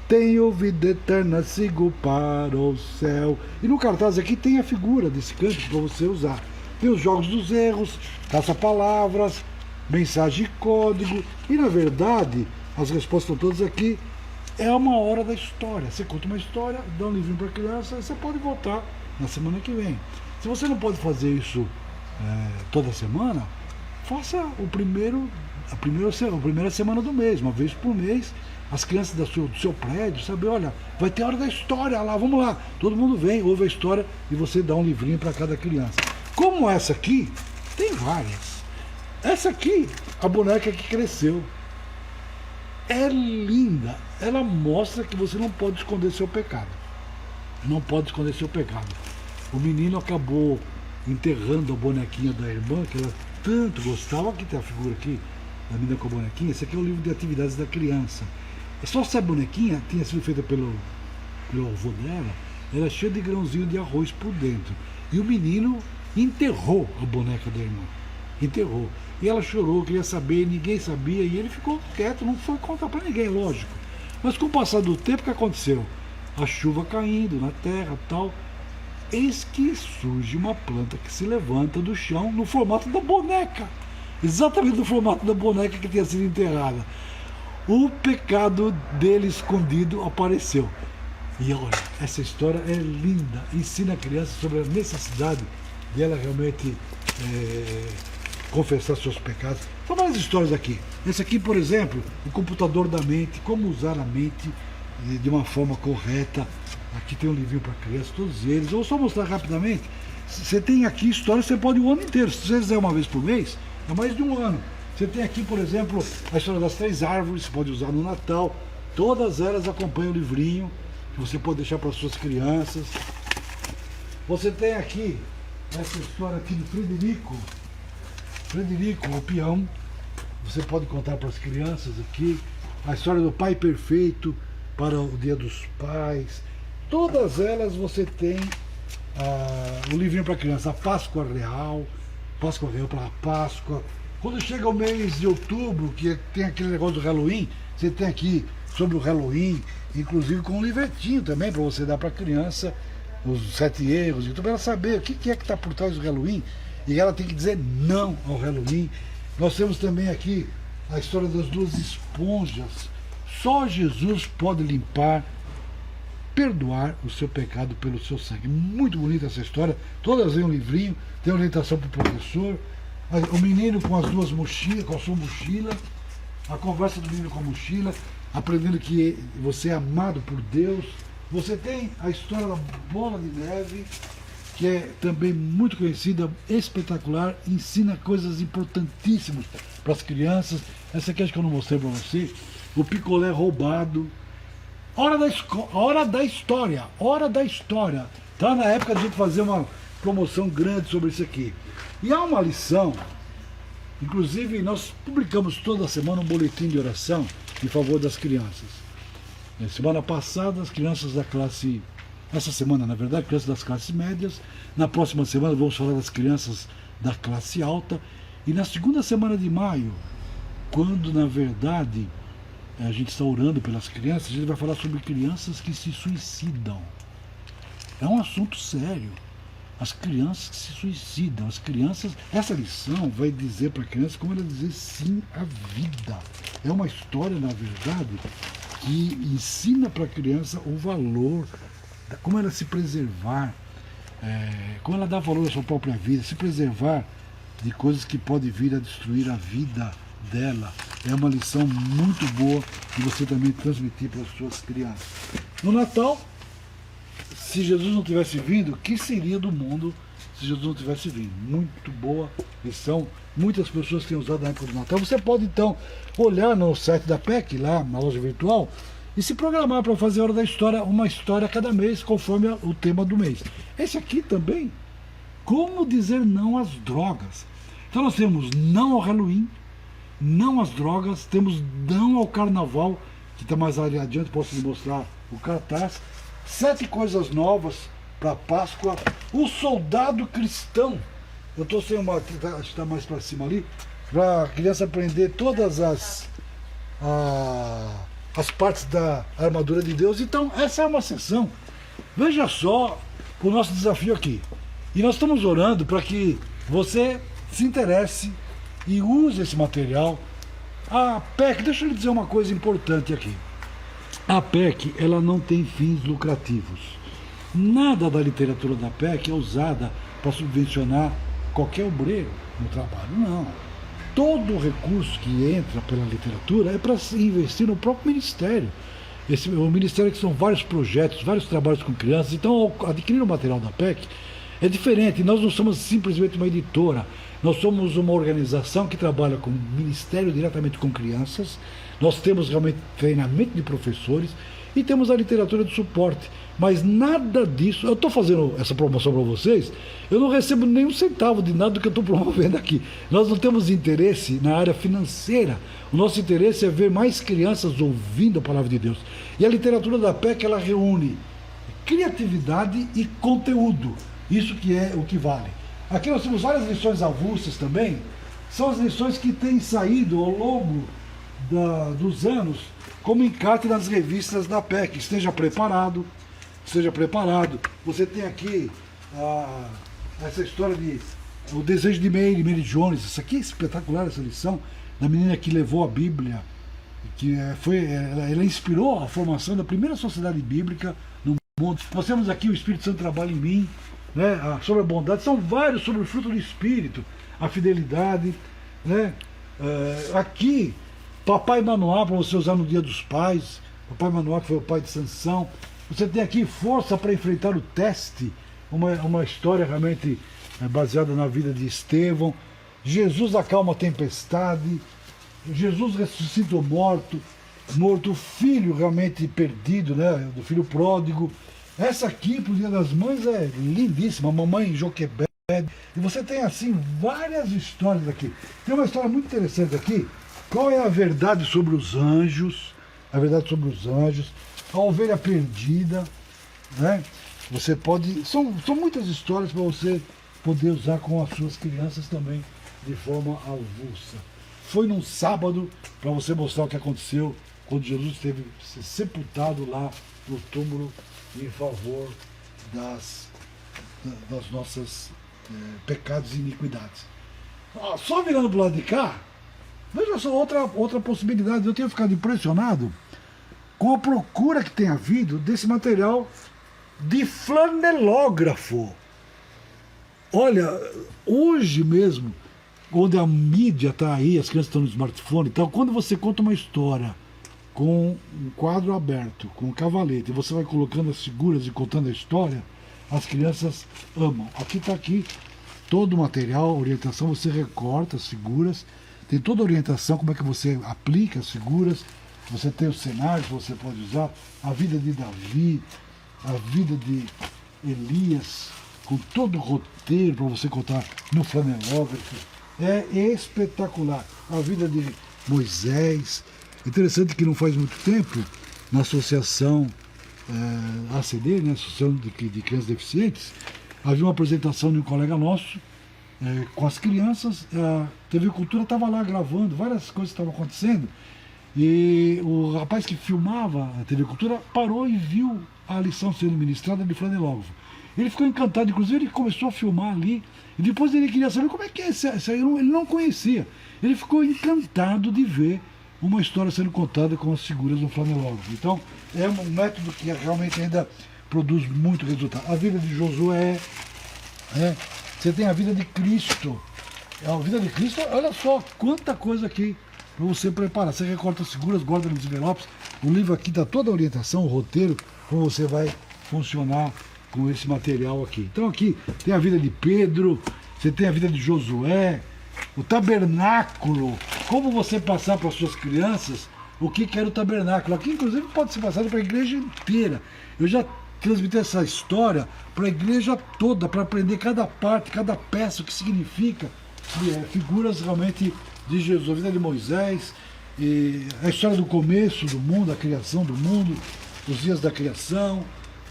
Tenho vida eterna, sigo para o céu. E no cartaz aqui tem a figura desse canto para você usar. Tem os jogos dos erros, caça-palavras, mensagem e código. E na verdade, as respostas estão todas aqui. É uma hora da história. Você conta uma história, dá um livrinho para a criança e você pode voltar na semana que vem. Se você não pode fazer isso toda semana, faça a primeira semana do mês, uma vez por mês. As crianças do seu prédio sabem, olha, vai ter a hora da história lá, vamos lá. Todo mundo vem, ouve a história e você dá um livrinho para cada criança. Como essa aqui, tem várias. Essa aqui, a boneca que cresceu. É linda. Ela mostra que você não pode esconder seu pecado. Não pode esconder seu pecado. O menino acabou enterrando a bonequinha da irmã, que ela tanto gostava. Aqui tem a figura aqui da menina com a bonequinha. Esse aqui é o livro de atividades da criança. Só essa bonequinha tinha sido feita pelo avô dela, era cheia de grãozinho de arroz por dentro. E o menino enterrou a boneca da irmã. Enterrou. E ela chorou, queria saber, ninguém sabia, e ele ficou quieto, não foi contar para ninguém, lógico. Mas com o passar do tempo, o que aconteceu? A chuva caindo na terra e tal, eis que surge uma planta que se levanta do chão no formato da boneca. Exatamente no formato da boneca que tinha sido enterrada. O pecado dele escondido apareceu. E olha, essa história é linda, ensina a criança sobre a necessidade de ela realmente confessar seus pecados. São várias histórias aqui. Esse aqui, por exemplo, o computador da mente, como usar a mente de uma forma correta. Aqui tem um livrinho para criança, todos eles. Eu vou só mostrar rapidamente. Você tem aqui história, você pode o ano inteiro. Se você fizer uma vez por mês, é mais de um ano. Você tem aqui, por exemplo, a história das 3 árvores, você pode usar no Natal. Todas elas acompanham o livrinho, que você pode deixar para as suas crianças. Você tem aqui essa história aqui do Frederico, o peão. Você pode contar para as crianças aqui. A história do Pai Perfeito para o Dia dos Pais. Todas elas você tem o livrinho para criança. A Páscoa Real para a Páscoa. Quando chega o mês de outubro, que tem aquele negócio do Halloween, você tem aqui sobre o Halloween, inclusive com um livretinho também para você dar para a criança, os 7 erros, então para ela saber o que é que está por trás do Halloween, e ela tem que dizer não ao Halloween. Nós temos também aqui a história das 2 esponjas. Só Jesus pode limpar, perdoar o seu pecado pelo seu sangue. Muito bonita essa história, todas em um livrinho, tem orientação para o professor. O menino com as 2 mochilas, com a sua mochila, a conversa do menino com a mochila, aprendendo que você é amado por Deus. Você tem a história da Bola de Neve, que é também muito conhecida, espetacular, ensina coisas importantíssimas para as crianças. Essa aqui acho que eu não mostrei para você. O picolé roubado. Hora da história. Tá na época de a gente fazer uma promoção grande sobre isso aqui. E há uma lição, inclusive nós publicamos toda semana um boletim de oração em favor das crianças. Semana passada, as crianças da classe, essa semana na verdade, crianças das classes médias, na próxima semana vamos falar das crianças da classe alta, e na segunda semana de maio, quando na verdade a gente está orando pelas crianças, a gente vai falar sobre crianças que se suicidam. É um assunto sério. As crianças que se suicidam, essa lição vai dizer para a criança como ela dizer sim à vida. É uma história, na verdade, que ensina para a criança o valor, como ela se preservar, como ela dá valor à sua própria vida, se preservar de coisas que podem vir a destruir a vida dela. É uma lição muito boa que você também transmitir para as suas crianças. No Natal, se Jesus não tivesse vindo, o que seria do mundo se Jesus não tivesse vindo? Muito boa lição. Muitas pessoas têm usado na época do Natal. Você pode então olhar no site da PEC, lá na loja virtual, e se programar para fazer a Hora da História, uma história a cada mês, conforme o tema do mês. Esse aqui também, como dizer não às drogas. Então nós temos não ao Halloween, não às drogas, temos não ao Carnaval, que está mais ali adiante, posso lhe mostrar o cartaz. 7 coisas novas para a Páscoa. O soldado cristão. Eu estou sem uma, acho que está mais para cima ali, para a criança aprender todas as partes da armadura de Deus. Então, essa é uma sessão. Veja só o nosso desafio aqui. E nós estamos orando para que você se interesse e use esse material. A PEC, deixa eu lhe dizer uma coisa importante aqui. A PEC, ela não tem fins lucrativos. Nada da literatura da PEC é usada para subvencionar qualquer obreiro no trabalho, não. Todo o recurso que entra pela literatura é para se investir no próprio ministério. O ministério que são vários projetos, vários trabalhos com crianças. Então, ao adquirir o material da PEC, é diferente. Nós não somos simplesmente uma editora. Nós somos uma organização que trabalha com o ministério diretamente com crianças. Nós temos realmente treinamento de professores e temos a literatura de suporte. Mas nada disso, eu estou fazendo essa promoção para vocês, eu não recebo nenhum centavo de nada do que eu estou promovendo aqui. Nós não temos interesse na área financeira. O nosso interesse é ver mais crianças ouvindo a palavra de Deus. E a literatura da PEC, ela reúne criatividade e conteúdo. Isso que é o que vale. Aqui nós temos várias lições avulsas também. São as lições que têm saído ao longo dos anos como encarte nas revistas da PEC. Esteja preparado. Você tem aqui essa história de o desejo de Mary Jones. Isso aqui é espetacular, essa lição da menina que levou a Bíblia, que ela inspirou a formação da primeira sociedade bíblica no mundo. Nós temos aqui o Espírito Santo trabalha em mim, né? Sobre a bondade. São vários sobre o fruto do Espírito, a fidelidade, né? Aqui Papai Manoá, para você usar no Dia dos Pais. Papai Manoá, que foi o pai de Sansão. Você tem aqui força para enfrentar o teste, uma história realmente baseada na vida de Estevão. Jesus acalma a tempestade, Jesus ressuscita o morto, o filho realmente perdido, né, do filho pródigo. Essa aqui, pro Dia das Mães, é lindíssima, a mamãe Joquebede. E você tem assim várias histórias aqui. Tem uma história muito interessante aqui. Qual é a verdade sobre os anjos? A verdade sobre os anjos. A ovelha perdida, né? Você pode. São muitas histórias para você poder usar com as suas crianças também de forma avulsa. Foi num sábado para você mostrar o que aconteceu quando Jesus esteve sepultado lá no túmulo em favor das nossas pecados e iniquidades. Só virando para o lado de cá, veja só outra possibilidade. Eu tenho ficado impressionado com a procura que tem havido desse material de flanelógrafo. Olha, hoje mesmo, onde a mídia está aí, as crianças estão no smartphone, então quando você conta uma história com um quadro aberto, com um cavalete, e você vai colocando as figuras e contando a história, as crianças amam. Aqui está todo o material, orientação, você recorta as figuras, tem toda a orientação, como é que você aplica as figuras. Você tem os cenários que você pode usar, a vida de Davi, a vida de Elias, com todo o roteiro para você contar no flanelógrafo. É espetacular. A vida de Moisés. Interessante que não faz muito tempo, na associação ACD, né, Associação de Crianças Deficientes, havia uma apresentação de um colega nosso com as crianças. A TV Cultura estava lá gravando, várias coisas estavam acontecendo. E o rapaz que filmava a TV Cultura parou e viu a lição sendo ministrada de flanelógrafo. Ele ficou encantado, inclusive ele começou a filmar ali, e depois ele queria saber como é que é isso aí, ele não conhecia. Ele ficou encantado de ver uma história sendo contada com as figuras do flanelógrafo. Então, é um método que realmente ainda produz muito resultado. A vida de Josué, você tem a vida de Cristo, A vida de Cristo, olha só quanta coisa aqui para você preparar. Você recorta seguras, guarda nos envelopes. O livro aqui dá toda a orientação, o roteiro, como você vai funcionar com esse material aqui. Então aqui tem a vida de Pedro, você tem a vida de Josué, o tabernáculo, como você passar para as suas crianças o que era o tabernáculo. Aqui, inclusive, pode ser passado para a igreja inteira. Eu já transmiti essa história para a igreja toda, para aprender cada parte, cada peça, o que significa. Figuras realmente de Jesus, a vida de Moisés, e a história do começo do mundo, a criação do mundo, os dias da criação,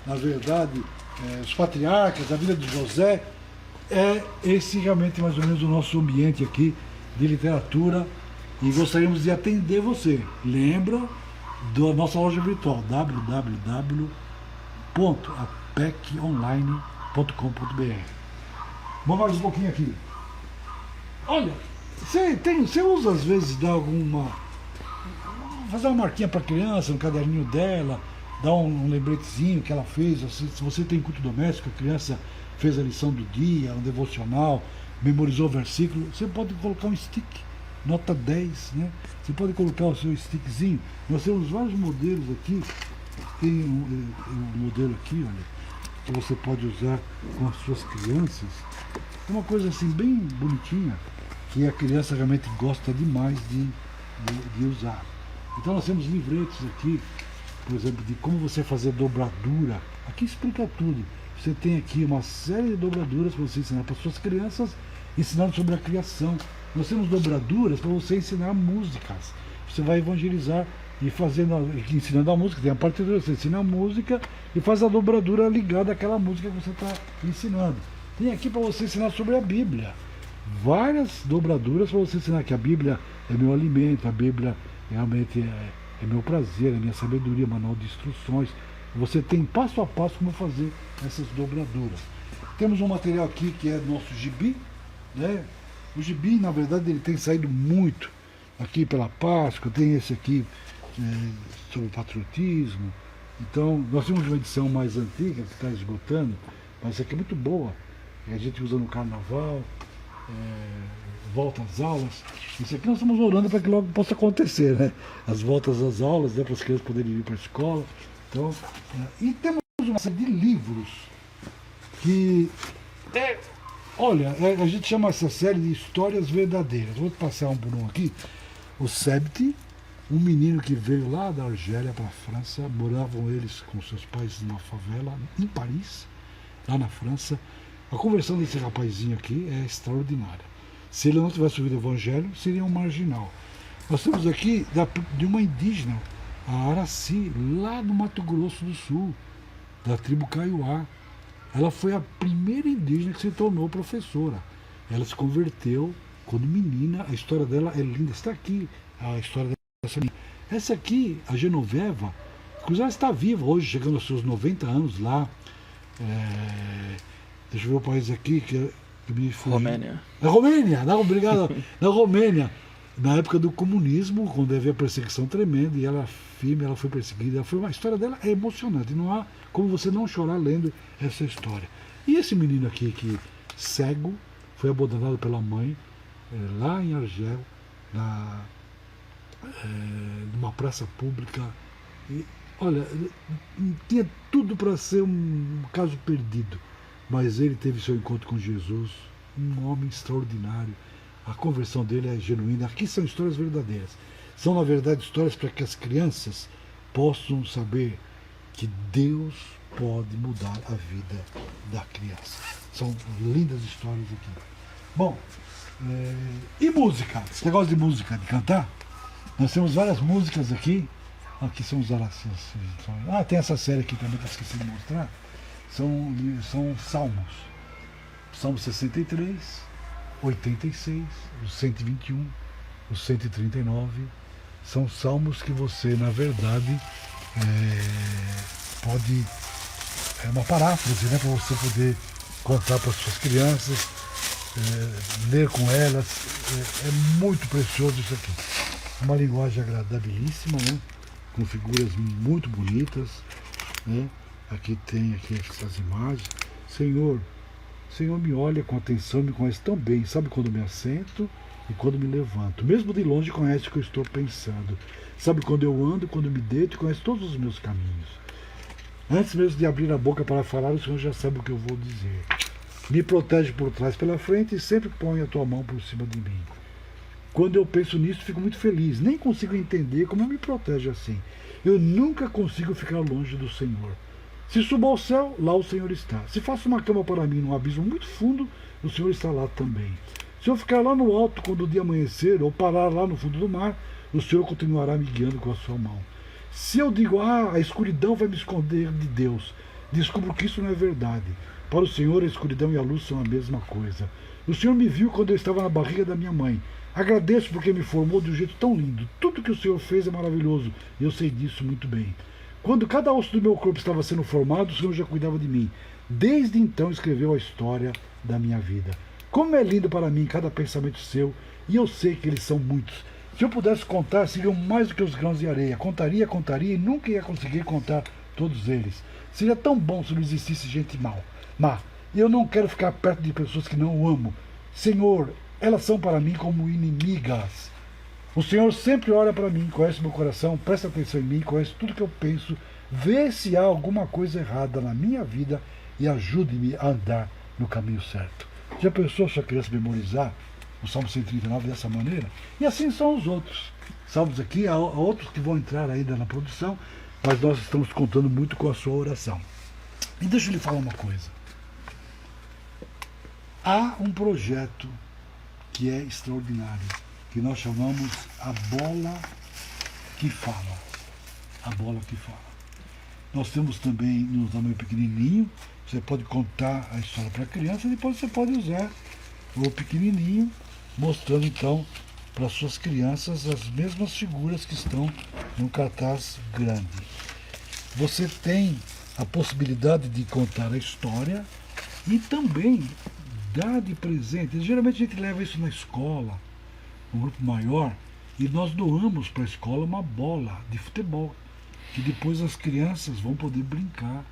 na verdade, os patriarcas, a vida de José. É esse realmente mais ou menos o nosso ambiente aqui de literatura, e gostaríamos de atender você. Lembra da nossa loja virtual, www.apeconline.com.br. Vamos mais um pouquinho aqui. Olha, você usa às vezes, dá alguma... fazer uma marquinha para a criança, no caderninho dela, dar um lembretezinho que ela fez. Se você tem culto doméstico, a criança fez a lição do dia, um devocional, memorizou o versículo, você pode colocar um stick, nota 10, né? Você pode colocar o seu stickzinho. Nós temos vários modelos aqui. Tem um modelo aqui, olha, que você pode usar com as suas crianças. É uma coisa assim bem bonitinha, que a criança realmente gosta demais de usar. Então nós temos livretos aqui, por exemplo, de como você fazer dobradura. Aqui explica tudo. Você tem aqui uma série de dobraduras para você ensinar para suas crianças, ensinando sobre a criação. Nós temos dobraduras para você ensinar músicas. Você vai evangelizar e ensinando a música. Tem a partitura, você ensina a música e faz a dobradura ligada àquela música que você está ensinando. Tem aqui para você ensinar sobre a Bíblia. Várias dobraduras para você ensinar que a Bíblia é meu alimento, a Bíblia realmente é meu prazer, é minha sabedoria, manual de instruções. Você tem passo a passo como fazer essas dobraduras. Temos um material aqui que é nosso gibi, né? O gibi, na verdade, ele tem saído muito aqui pela Páscoa. Tem esse aqui sobre patriotismo. Então, nós temos uma edição mais antiga que está esgotando, mas essa aqui é muito boa. A gente usa no carnaval, volta às aulas. Isso aqui nós estamos orando para que logo possa acontecer, né? As voltas às aulas, né? Para as crianças poderem ir para a escola. Então, e temos uma série de livros que, olha, a gente chama essa série de histórias verdadeiras. Vou passar um por um aqui. O Sebti, um menino que veio lá da Argélia para a França, moravam eles com seus pais numa favela em Paris, lá na França. A conversão desse rapazinho aqui é extraordinária. Se ele não tivesse ouvido o Evangelho, seria um marginal. Nós temos aqui de uma indígena, a Araci, lá no Mato Grosso do Sul, da tribo Kaiowá. Ela foi a primeira indígena que se tornou professora. Ela se converteu quando menina. A história dela é linda. Está aqui a história dessa menina. Essa aqui, a Genoveva, inclusive ela está viva hoje, chegando aos seus 90 anos lá. Deixa eu ver o país aqui que me fugiu. Romênia. Na Romênia, não, obrigado. Na Romênia, na época do comunismo, quando havia perseguição tremenda, e ela firme, ela foi perseguida. A história dela é emocionante, não há como você não chorar lendo essa história. E esse menino aqui, que cego, foi abandonado pela mãe, lá em Argel, numa praça pública. E, olha, tinha tudo para ser um caso perdido, mas ele teve seu encontro com Jesus, um homem extraordinário. A conversão dele é genuína. Aqui são histórias verdadeiras. São, na verdade, histórias para que as crianças possam saber que Deus pode mudar a vida da criança. São lindas histórias aqui. Bom, e música? Você gosta de música, de cantar? Nós temos várias músicas aqui. Aqui são os orações. Tem essa série aqui também que eu esqueci de mostrar. São salmos. Salmo 63, 86, o 121, o 139. São salmos que você, na verdade, pode... É uma paráfrase, né, para você poder contar para as suas crianças, ler com elas. É muito precioso isso aqui. É uma linguagem agradabilíssima, né, com figuras muito bonitas, né? Aqui tem essas imagens. Senhor, Senhor me olha com atenção, me conhece tão bem, sabe quando me assento e quando me levanto. Mesmo de longe conhece o que eu estou pensando. Sabe quando eu ando, quando me deito, conhece todos os meus caminhos. Antes mesmo de abrir a boca para falar, o Senhor já sabe o que eu vou dizer. Me protege por trás, pela frente e sempre põe a tua mão por cima de mim. Quando eu penso nisso, fico muito feliz. Nem consigo entender como me protege assim. Eu nunca consigo ficar longe do Senhor. Se subo ao céu, lá o Senhor está. Se faço uma cama para mim num abismo muito fundo, o Senhor está lá também. Se eu ficar lá no alto quando o dia amanhecer, ou parar lá no fundo do mar, o Senhor continuará me guiando com a sua mão. Se eu digo, a escuridão vai me esconder de Deus, descubro que isso não é verdade. Para o Senhor, a escuridão e a luz são a mesma coisa. O Senhor me viu quando eu estava na barriga da minha mãe. Agradeço porque me formou de um jeito tão lindo. Tudo que o Senhor fez é maravilhoso, e eu sei disso muito bem. Quando cada osso do meu corpo estava sendo formado, o Senhor já cuidava de mim. Desde então escreveu a história da minha vida. Como é lindo para mim cada pensamento seu, e eu sei que eles são muitos. Se eu pudesse contar, seriam mais do que os grãos de areia. Contaria e nunca ia conseguir contar todos eles. Seria tão bom se não existisse gente má. Eu não quero ficar perto de pessoas que não amo. Senhor, elas são para mim como inimigas. O Senhor sempre olha para mim, conhece meu coração, presta atenção em mim, conhece tudo que eu penso, vê se há alguma coisa errada na minha vida e ajude-me a andar no caminho certo. Já pensou sua criança memorizar o Salmo 139 dessa maneira? E assim são os outros. Salmos aqui, há outros que vão entrar ainda na produção, mas nós estamos contando muito com a sua oração. E deixa eu lhe falar uma coisa. Há um projeto que é extraordinário, que nós chamamos a bola que fala. A bola que fala. Nós temos também no tamanho pequenininho, você pode contar a história para a criança, e depois você pode usar o pequenininho, mostrando então para suas crianças as mesmas figuras que estão no cartaz grande. Você tem a possibilidade de contar a história e também dar de presente. Geralmente a gente leva isso na escola, um grupo maior, e nós doamos para a escola uma bola de futebol, que depois as crianças vão poder brincar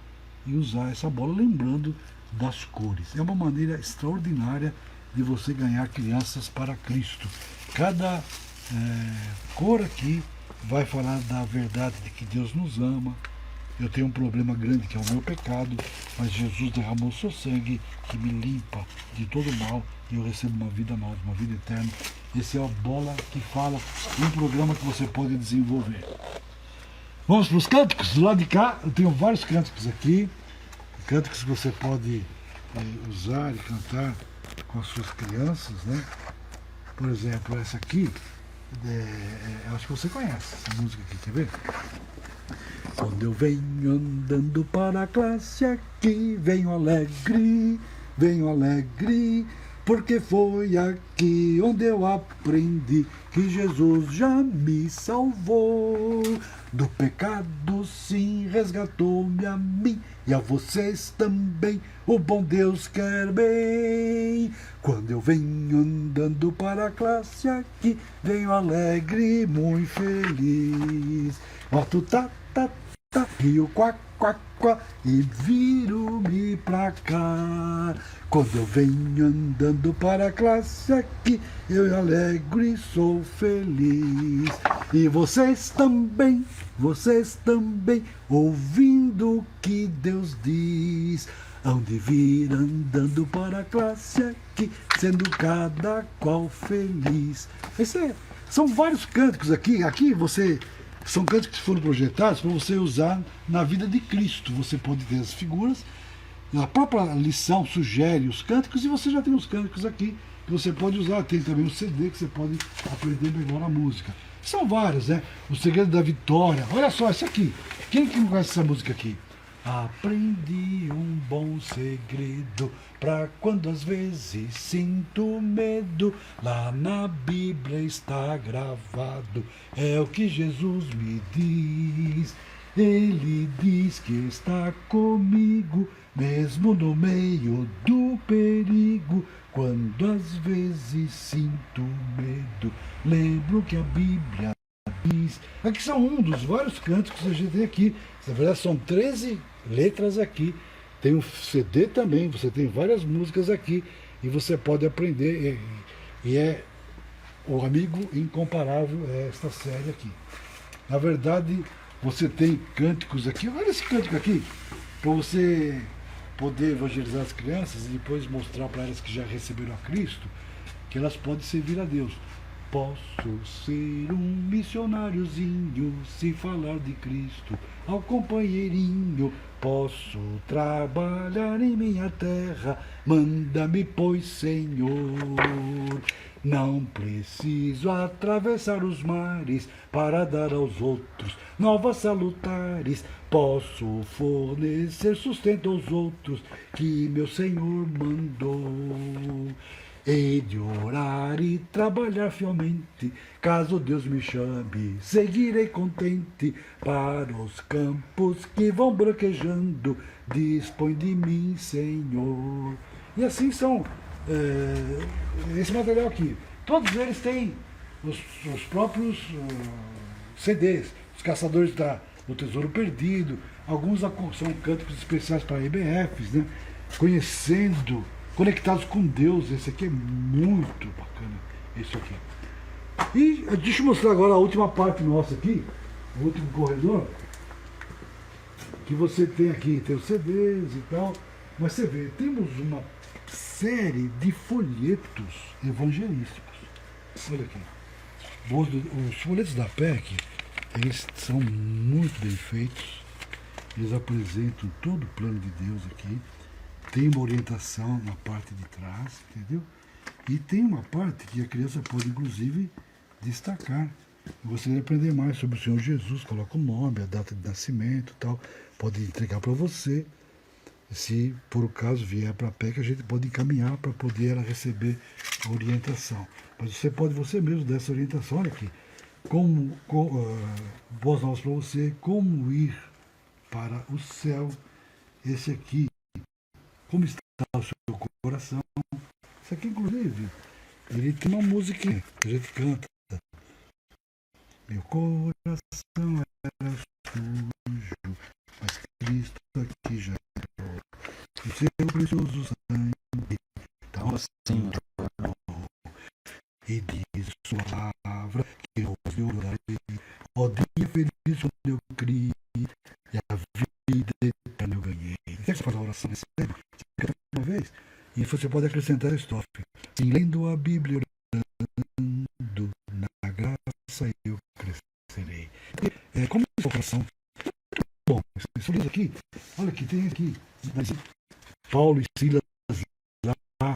e usar essa bola, lembrando das cores. É uma maneira extraordinária de você ganhar crianças para Cristo. Cada cor aqui vai falar da verdade de que Deus nos ama. Eu tenho um problema grande que é o meu pecado, mas Jesus derramou seu sangue que me limpa de todo mal e eu recebo uma vida nova, uma vida eterna. Esse é a Bola que Fala, um programa que você pode desenvolver. Vamos para os cânticos? Do lado de cá eu tenho vários cânticos aqui, cânticos que você pode usar e cantar com as suas crianças, né? Por exemplo, essa aqui, eu acho que você conhece essa música aqui, quer ver? Quando eu venho andando para a classe aqui, venho alegre, porque foi aqui onde eu aprendi que Jesus já me salvou. Do pecado sim resgatou-me a mim e a vocês também, o bom Deus quer bem. Quando eu venho andando para a classe aqui, venho alegre, muito feliz. Boto tá, rio quá, e viro-me pra cá. Quando eu venho andando para a classe aqui, eu alegre sou feliz. E vocês também, ouvindo o que Deus diz, hão de vir andando para a classe aqui, sendo cada qual feliz. São vários cânticos aqui você... São cânticos que foram projetados para você usar na vida de Cristo. Você pode ter as figuras, a própria lição sugere os cânticos e você já tem os cânticos aqui que você pode usar. Tem também um CD que você pode aprender melhor a música. São vários, né? O Segredo da Vitória. Olha só, esse aqui. Quem que não conhece essa música aqui? Aprendi um bom segredo pra quando às vezes sinto medo. Lá na Bíblia está gravado, é o que Jesus me diz. Ele diz que está comigo, mesmo no meio do perigo. Quando às vezes sinto medo, lembro que a Bíblia diz. Aqui são um dos vários cânticos que a gente tem aqui. Na verdade são 13 letras aqui Tem um CD também, você tem várias músicas aqui e você pode aprender. E é o amigo incomparável, é esta série aqui. Na verdade, você tem cânticos aqui, olha esse cântico aqui, para você poder evangelizar as crianças e depois mostrar para elas que já receberam a Cristo, que elas podem servir a Deus. Posso ser um missionáriozinho se falar de Cristo ao companheirinho. Posso trabalhar em minha terra, manda-me, pois, Senhor. Não preciso atravessar os mares para dar aos outros novas salutares. Posso fornecer sustento aos outros que meu Senhor mandou. Hei de orar e trabalhar fielmente, caso Deus me chame, seguirei contente para os campos que vão branquejando, dispõe de mim, Senhor. E assim são esse material aqui. Todos eles têm os próprios CDs, os Caçadores do Tesouro Perdido, alguns são cânticos especiais para EBFs, né? Conectados com Deus. Esse aqui é muito bacana, esse aqui. E deixa eu mostrar agora a última parte nossa aqui, o último corredor, que você tem aqui, tem os CDs e tal, mas você vê, temos uma série de folhetos evangelísticos. Olha aqui. Os folhetos da PEC, eles são muito bem feitos, eles apresentam todo o plano de Deus aqui. Tem uma orientação na parte de trás, entendeu? E tem uma parte que a criança pode, inclusive, destacar. Você vai aprender mais sobre o Senhor Jesus, coloca o nome, a data de nascimento e tal. Pode entregar para você. Se, por o caso, vier para a PEC, a gente pode encaminhar para poder ela receber a orientação. Mas você pode você mesmo dar essa orientação. Olha aqui. Boas novas para você. Como ir para o céu. Esse aqui. Como está o seu coração? Isso aqui, inclusive, ele tem uma música que a gente canta. Meu coração era sujo, mas Cristo aqui já entrou. O seu precioso sangue tão assim tornou. E diz sua palavra que eu orarei. Ó dia feliz quando eu criei e a vida eterna eu ganhei. Quer que você faça a oração? Recebe? Uma vez, e você pode acrescentar a estrofe. Em lendo a Bíblia, orando, na graça eu crescerei. Como é o coração? Bom, esse livro aqui, olha aqui, tem aqui, Paulo e Silas lá,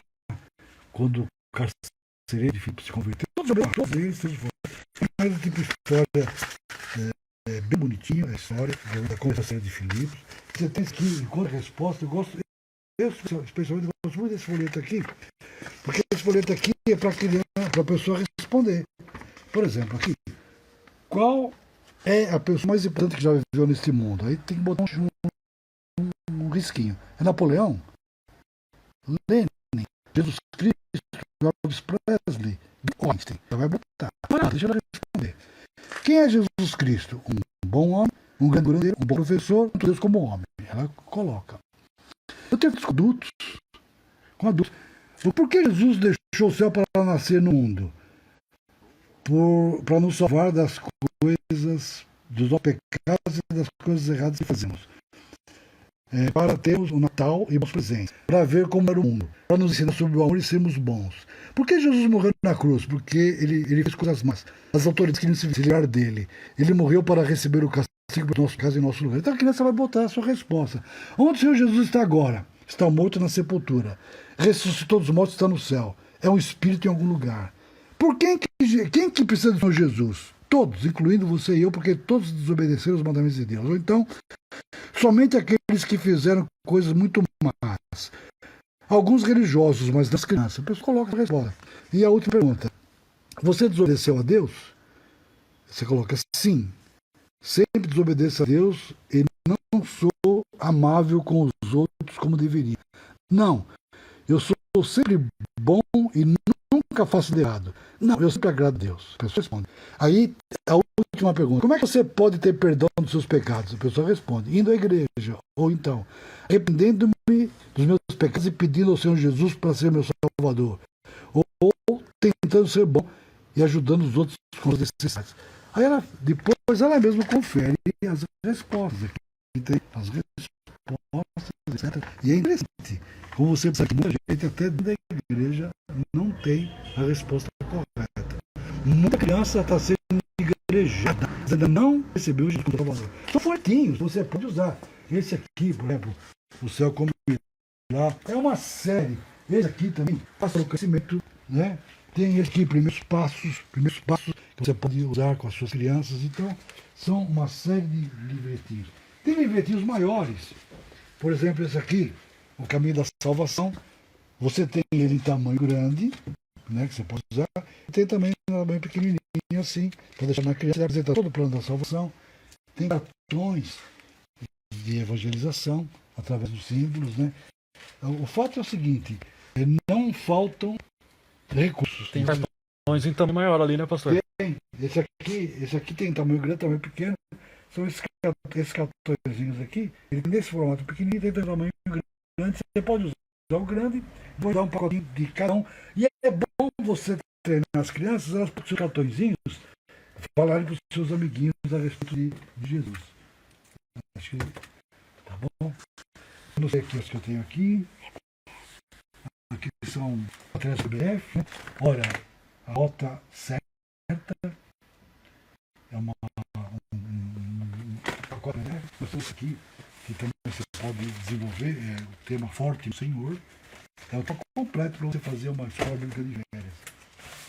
quando o carcereiro de Filipe se converteu, todos eles, mas tipo história bem bonitinha, a história da conversação de Filipe. Você tem aqui, enquanto resposta, eu especialmente gosto muito desse folheto aqui, porque esse folheto aqui é para a pessoa responder. Por exemplo, aqui, qual é a pessoa mais importante que já viveu nesse mundo? Aí tem que botar um risquinho. É Napoleão? Lenin? Jesus Cristo? Elvis Presley? Einstein? Já vai botar. Deixa ela responder. Quem é Jesus Cristo? Um bom homem, um grande curandeiro, um bom professor, um Deus como homem. Ela coloca. Eu tenho adultos, com adultos. Por que Jesus deixou o céu para nascer no mundo? Para nos salvar das coisas, dos nossos pecados e das coisas erradas que fazemos. Para termos o Natal e bons presentes. Para ver como era o mundo. Para nos ensinar sobre o amor e sermos bons. Por que Jesus morreu na cruz? Porque ele fez coisas más. As autoridades queriam se livrar dele. Ele morreu para receber o castigo por nosso caso e nosso lugar. Então a criança vai botar a sua resposta. Onde o Senhor Jesus está agora? Está morto na sepultura. Ressuscitou dos mortos, está no céu. É um espírito em algum lugar. Por quem que precisa do Senhor Jesus? Todos, incluindo você e eu, porque todos desobedeceram os mandamentos de Deus. Ou então, somente aqueles que fizeram coisas muito más. Alguns religiosos, mas das crianças. A pessoa coloca a resposta. E a última pergunta. Você desobedeceu a Deus? Você coloca sim. Sempre desobedeço a Deus e não sou amável com os outros como deveria. Não, eu sou sempre bom e nunca faço de errado. Não, eu sempre agrado a Deus. A pessoa responde. Aí, a última última pergunta. Como é que você pode ter perdão dos seus pecados? A pessoa responde, indo à igreja, ou então, arrependendo-me dos meus pecados e pedindo ao Senhor Jesus para ser meu Salvador. Ou tentando ser bom e ajudando os outros com as necessidades. Aí depois ela mesma confere as respostas. Aqui tem as respostas, etc. E é interessante, como você sabe, muita gente até dentro da igreja não tem a resposta correta. Muita criança está sendo igrejada, ainda não recebeu Jesus como Salvador. São fortinhos, você pode usar. Esse aqui, por exemplo, o céu como lá, é uma série. Esse aqui também passa o crescimento, né? Tem esse aqui, primeiros passos que você pode usar com as suas crianças. Então, são uma série de livretinhos. Tem livretinhos maiores. Por exemplo, esse aqui, O Caminho da Salvação. Você tem ele em tamanho grande, né, que você pode usar. E tem também em tamanho pequenininho, assim, para deixar na criança. Ele apresenta todo o plano da salvação. Tem cartões de evangelização, através dos símbolos, né? O fato é o seguinte, não faltam recursos. Tem cartões em tamanho maior ali, né, pastor? Tem. Esse aqui tem tamanho grande, tamanho pequeno. São esses cartõezinhos aqui. Ele tem nesse formato pequenininho, tem tamanho grande. Você pode usar o grande, vou dar um pacotinho de cada um. E é bom você treinar as crianças, elas com seus cartõezinhos, falarem para os seus amiguinhos a respeito de Jesus. Acho que tá bom. Eu não sei aqui as que eu tenho aqui. Aqui são materiais do BF. Olha, a rota certa é um pacote, né? Mas isso aqui, que também você pode desenvolver, é o tema Forte no Senhor. É o pacote completo para você fazer uma escola bíblica de férias.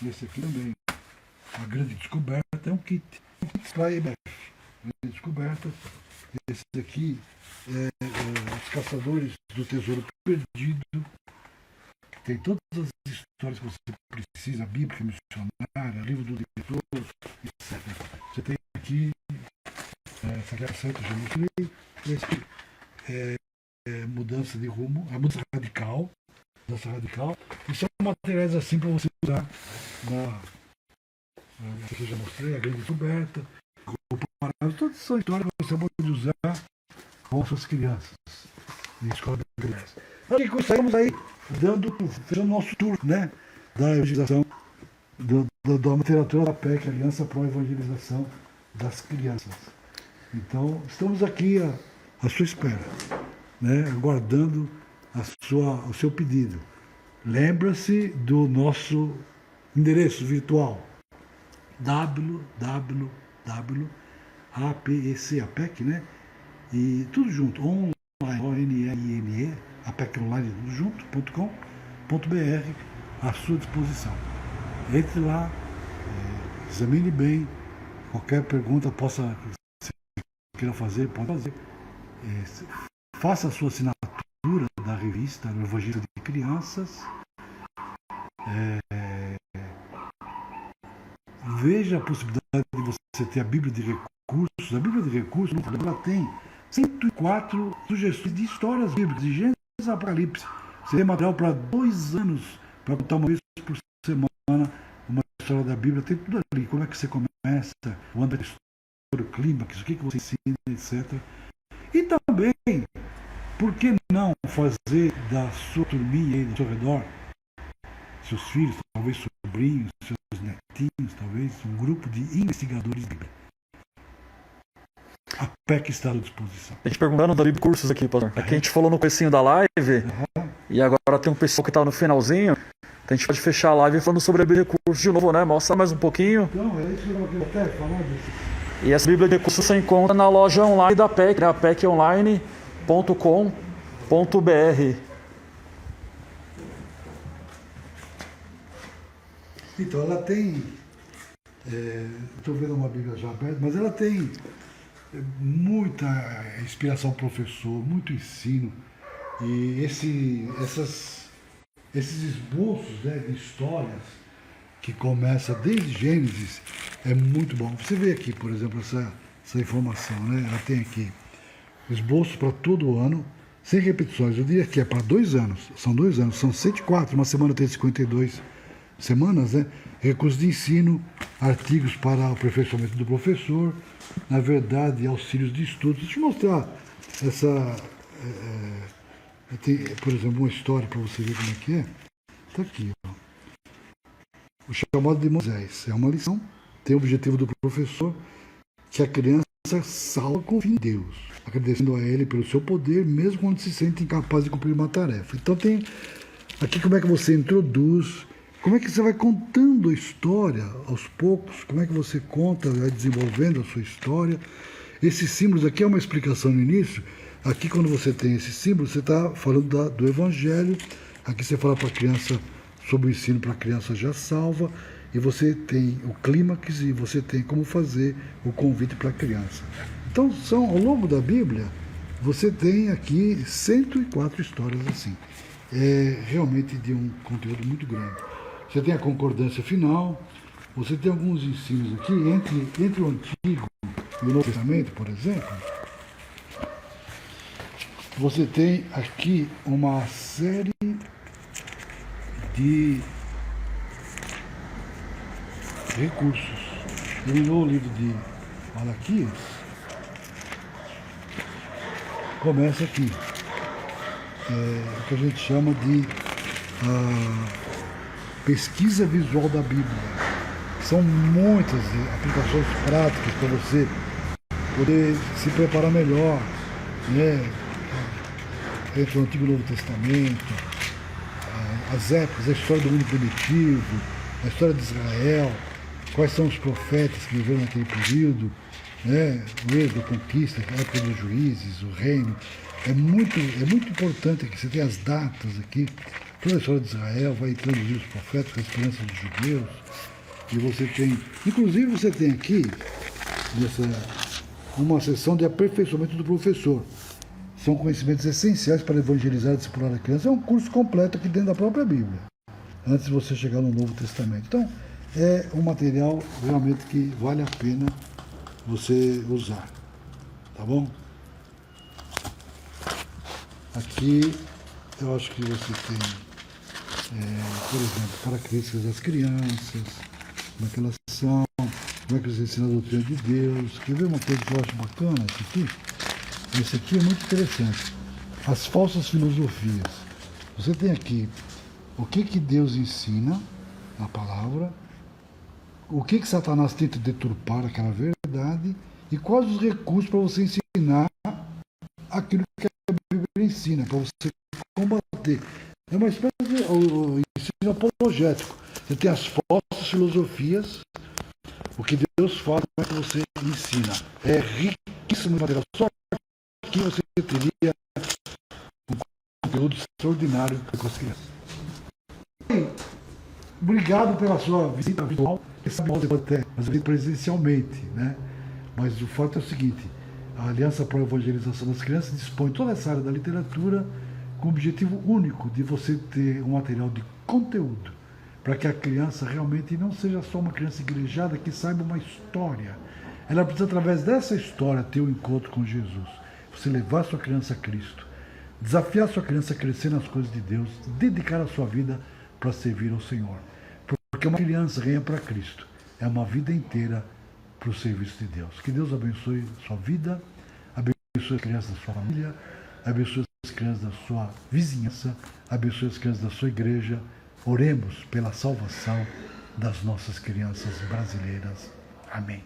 Esse aqui também, a grande descoberta, é um kit para EBF. Grande descoberta. Esse aqui é Os Caçadores do Tesouro Perdido. Tem todas as histórias que você precisa, Bíblia missionária, livro do diretor, etc. Você tem aqui, essa aqui é a Santa, já mostrei. Esse aqui é Mudança de Rumo, a mudança radical. E são materiais assim para você usar essa aqui eu já mostrei, a grande descoberta. Todas são histórias que você pode usar com suas crianças em escola de crianças. Aqui estamos aí fazendo o nosso tour, né, da evangelização, da literatura da PEC, Aliança Pro Evangelização das Crianças. Então, estamos aqui à sua espera, né, aguardando o seu pedido. Lembra-se do nosso endereço virtual APEC, né? E tudo junto, online, ONLINE, APEC Online, tudo junto.com.br, à sua disposição. Entre lá, examine bem, qualquer pergunta se queira fazer, pode fazer. Faça a sua assinatura da revista do Evangelho de Crianças. Veja a possibilidade de você ter a Bíblia de Recursos. A Bíblia de Recursos, ela tem 104 sugestões de histórias bíblicas, de Gênesis a Apocalipse. Você tem material para 2 anos, para contar uma vez por semana uma história da Bíblia. Tem tudo ali. Como é que você começa, o ano da história, o clímax, o que você ensina, etc. E também, por que não fazer da sua turminha aí, do seu redor, seus filhos, talvez sobrinhos, seus netinhos, talvez, um grupo de investigadores de Bíblia. A PEC está à disposição. A gente perguntando da Bíblia Cursos aqui, pastor. Aqui a gente falou no comecinho da live, e agora tem um pessoal que está no finalzinho. Então a gente pode fechar a live falando sobre a Bíblia de Recursos de novo, né? Mostra mais um pouquinho. Então, é isso que eu quero até falar disso. E essa Bíblia de Recursos você encontra na loja online da PEC, né? apeconline.com.br. Então, ela tem, estou vendo uma Bíblia já aberta, mas ela tem muita inspiração professor, muito ensino. E esses esboços, né, de histórias que começa desde Gênesis é muito bom. Você vê aqui, por exemplo, essa informação, né? Ela tem aqui esboços para todo o ano, sem repetições. Eu diria que é para 2 anos. São 2 anos, são 104, uma semana tem 52 semanas, né? Recursos de ensino, artigos para o aperfeiçoamento do professor, na verdade, auxílios de estudos. Deixa eu mostrar essa, tem, por exemplo, uma história para você ver como é que é. Está aqui, ó. O chamado de Moisés é uma lição, tem o objetivo do professor que a criança salva com fim em Deus, agradecendo a ele pelo seu poder, mesmo quando se sente incapaz de cumprir uma tarefa. Então tem aqui como é que você introduz, como é que você vai contando a história aos poucos, como é que você conta, vai desenvolvendo a sua história. Esses símbolos aqui é uma explicação no início. Aqui quando você tem esse símbolo, você está falando do Evangelho. Aqui você fala para a criança sobre o ensino para a criança já salva. E você tem o clímax e você tem como fazer o convite para a criança. Então, ao longo da Bíblia, você tem aqui 104 histórias assim. É realmente de um conteúdo muito grande. Você tem a concordância final, você tem alguns ensinos aqui, entre o Antigo e o Novo Testamento, por exemplo. Você tem aqui uma série de recursos. Terminou o livro de Malaquias, começa aqui, o que a gente chama de pesquisa visual da Bíblia. São muitas aplicações práticas para você poder se preparar melhor, né? Entre o Antigo e o Novo Testamento, as épocas, a história do mundo primitivo, a história de Israel, quais são os profetas que viveram naquele período, né? O êxodo, a conquista, a época dos juízes, o reino. É muito importante que você tenha as datas aqui, toda a história de Israel, vai introduzir os profetas, a esperança dos judeus, e você tem, inclusive você tem aqui uma sessão de aperfeiçoamento do professor. São conhecimentos essenciais para evangelizar e discipular a criança. É um curso completo aqui dentro da própria Bíblia, antes de você chegar no Novo Testamento. Então, é um material realmente que vale a pena você usar, tá bom? Aqui, eu acho que você tem, por exemplo, características das crianças, como é que elas são, como é que eles ensinam a doutrina de Deus. Quer ver uma coisa que eu acho bacana? Esse aqui é muito interessante. As falsas filosofias. Você tem aqui o que Deus ensina na palavra, o que Satanás tenta deturpar aquela verdade e quais os recursos para você ensinar aquilo que a Bíblia ensina, para você combater. É uma espécie de ensino apologético. Você tem as falsas filosofias, o que Deus fala que você ensina. É riquíssimo de material. Só aqui você teria um conteúdo extraordinário com as crianças. Obrigado pela sua visita virtual. Você pode até fazer presencialmente, né? Mas o fato é o seguinte: a Aliança para a Evangelização das Crianças dispõe toda essa área da literatura com o objetivo único de você ter um material de conteúdo para que a criança realmente não seja só uma criança igrejada que saiba uma história. Ela precisa, através dessa história, ter um encontro com Jesus. Você levar sua criança a Cristo, desafiar sua criança a crescer nas coisas de Deus, dedicar a sua vida para servir ao Senhor. Porque uma criança ganha para Cristo é uma vida inteira para o serviço de Deus. Que Deus abençoe sua vida, abençoe as crianças da sua família, abençoe as crianças da sua vizinhança, abençoe as crianças da sua igreja. Oremos pela salvação das nossas crianças brasileiras. Amém.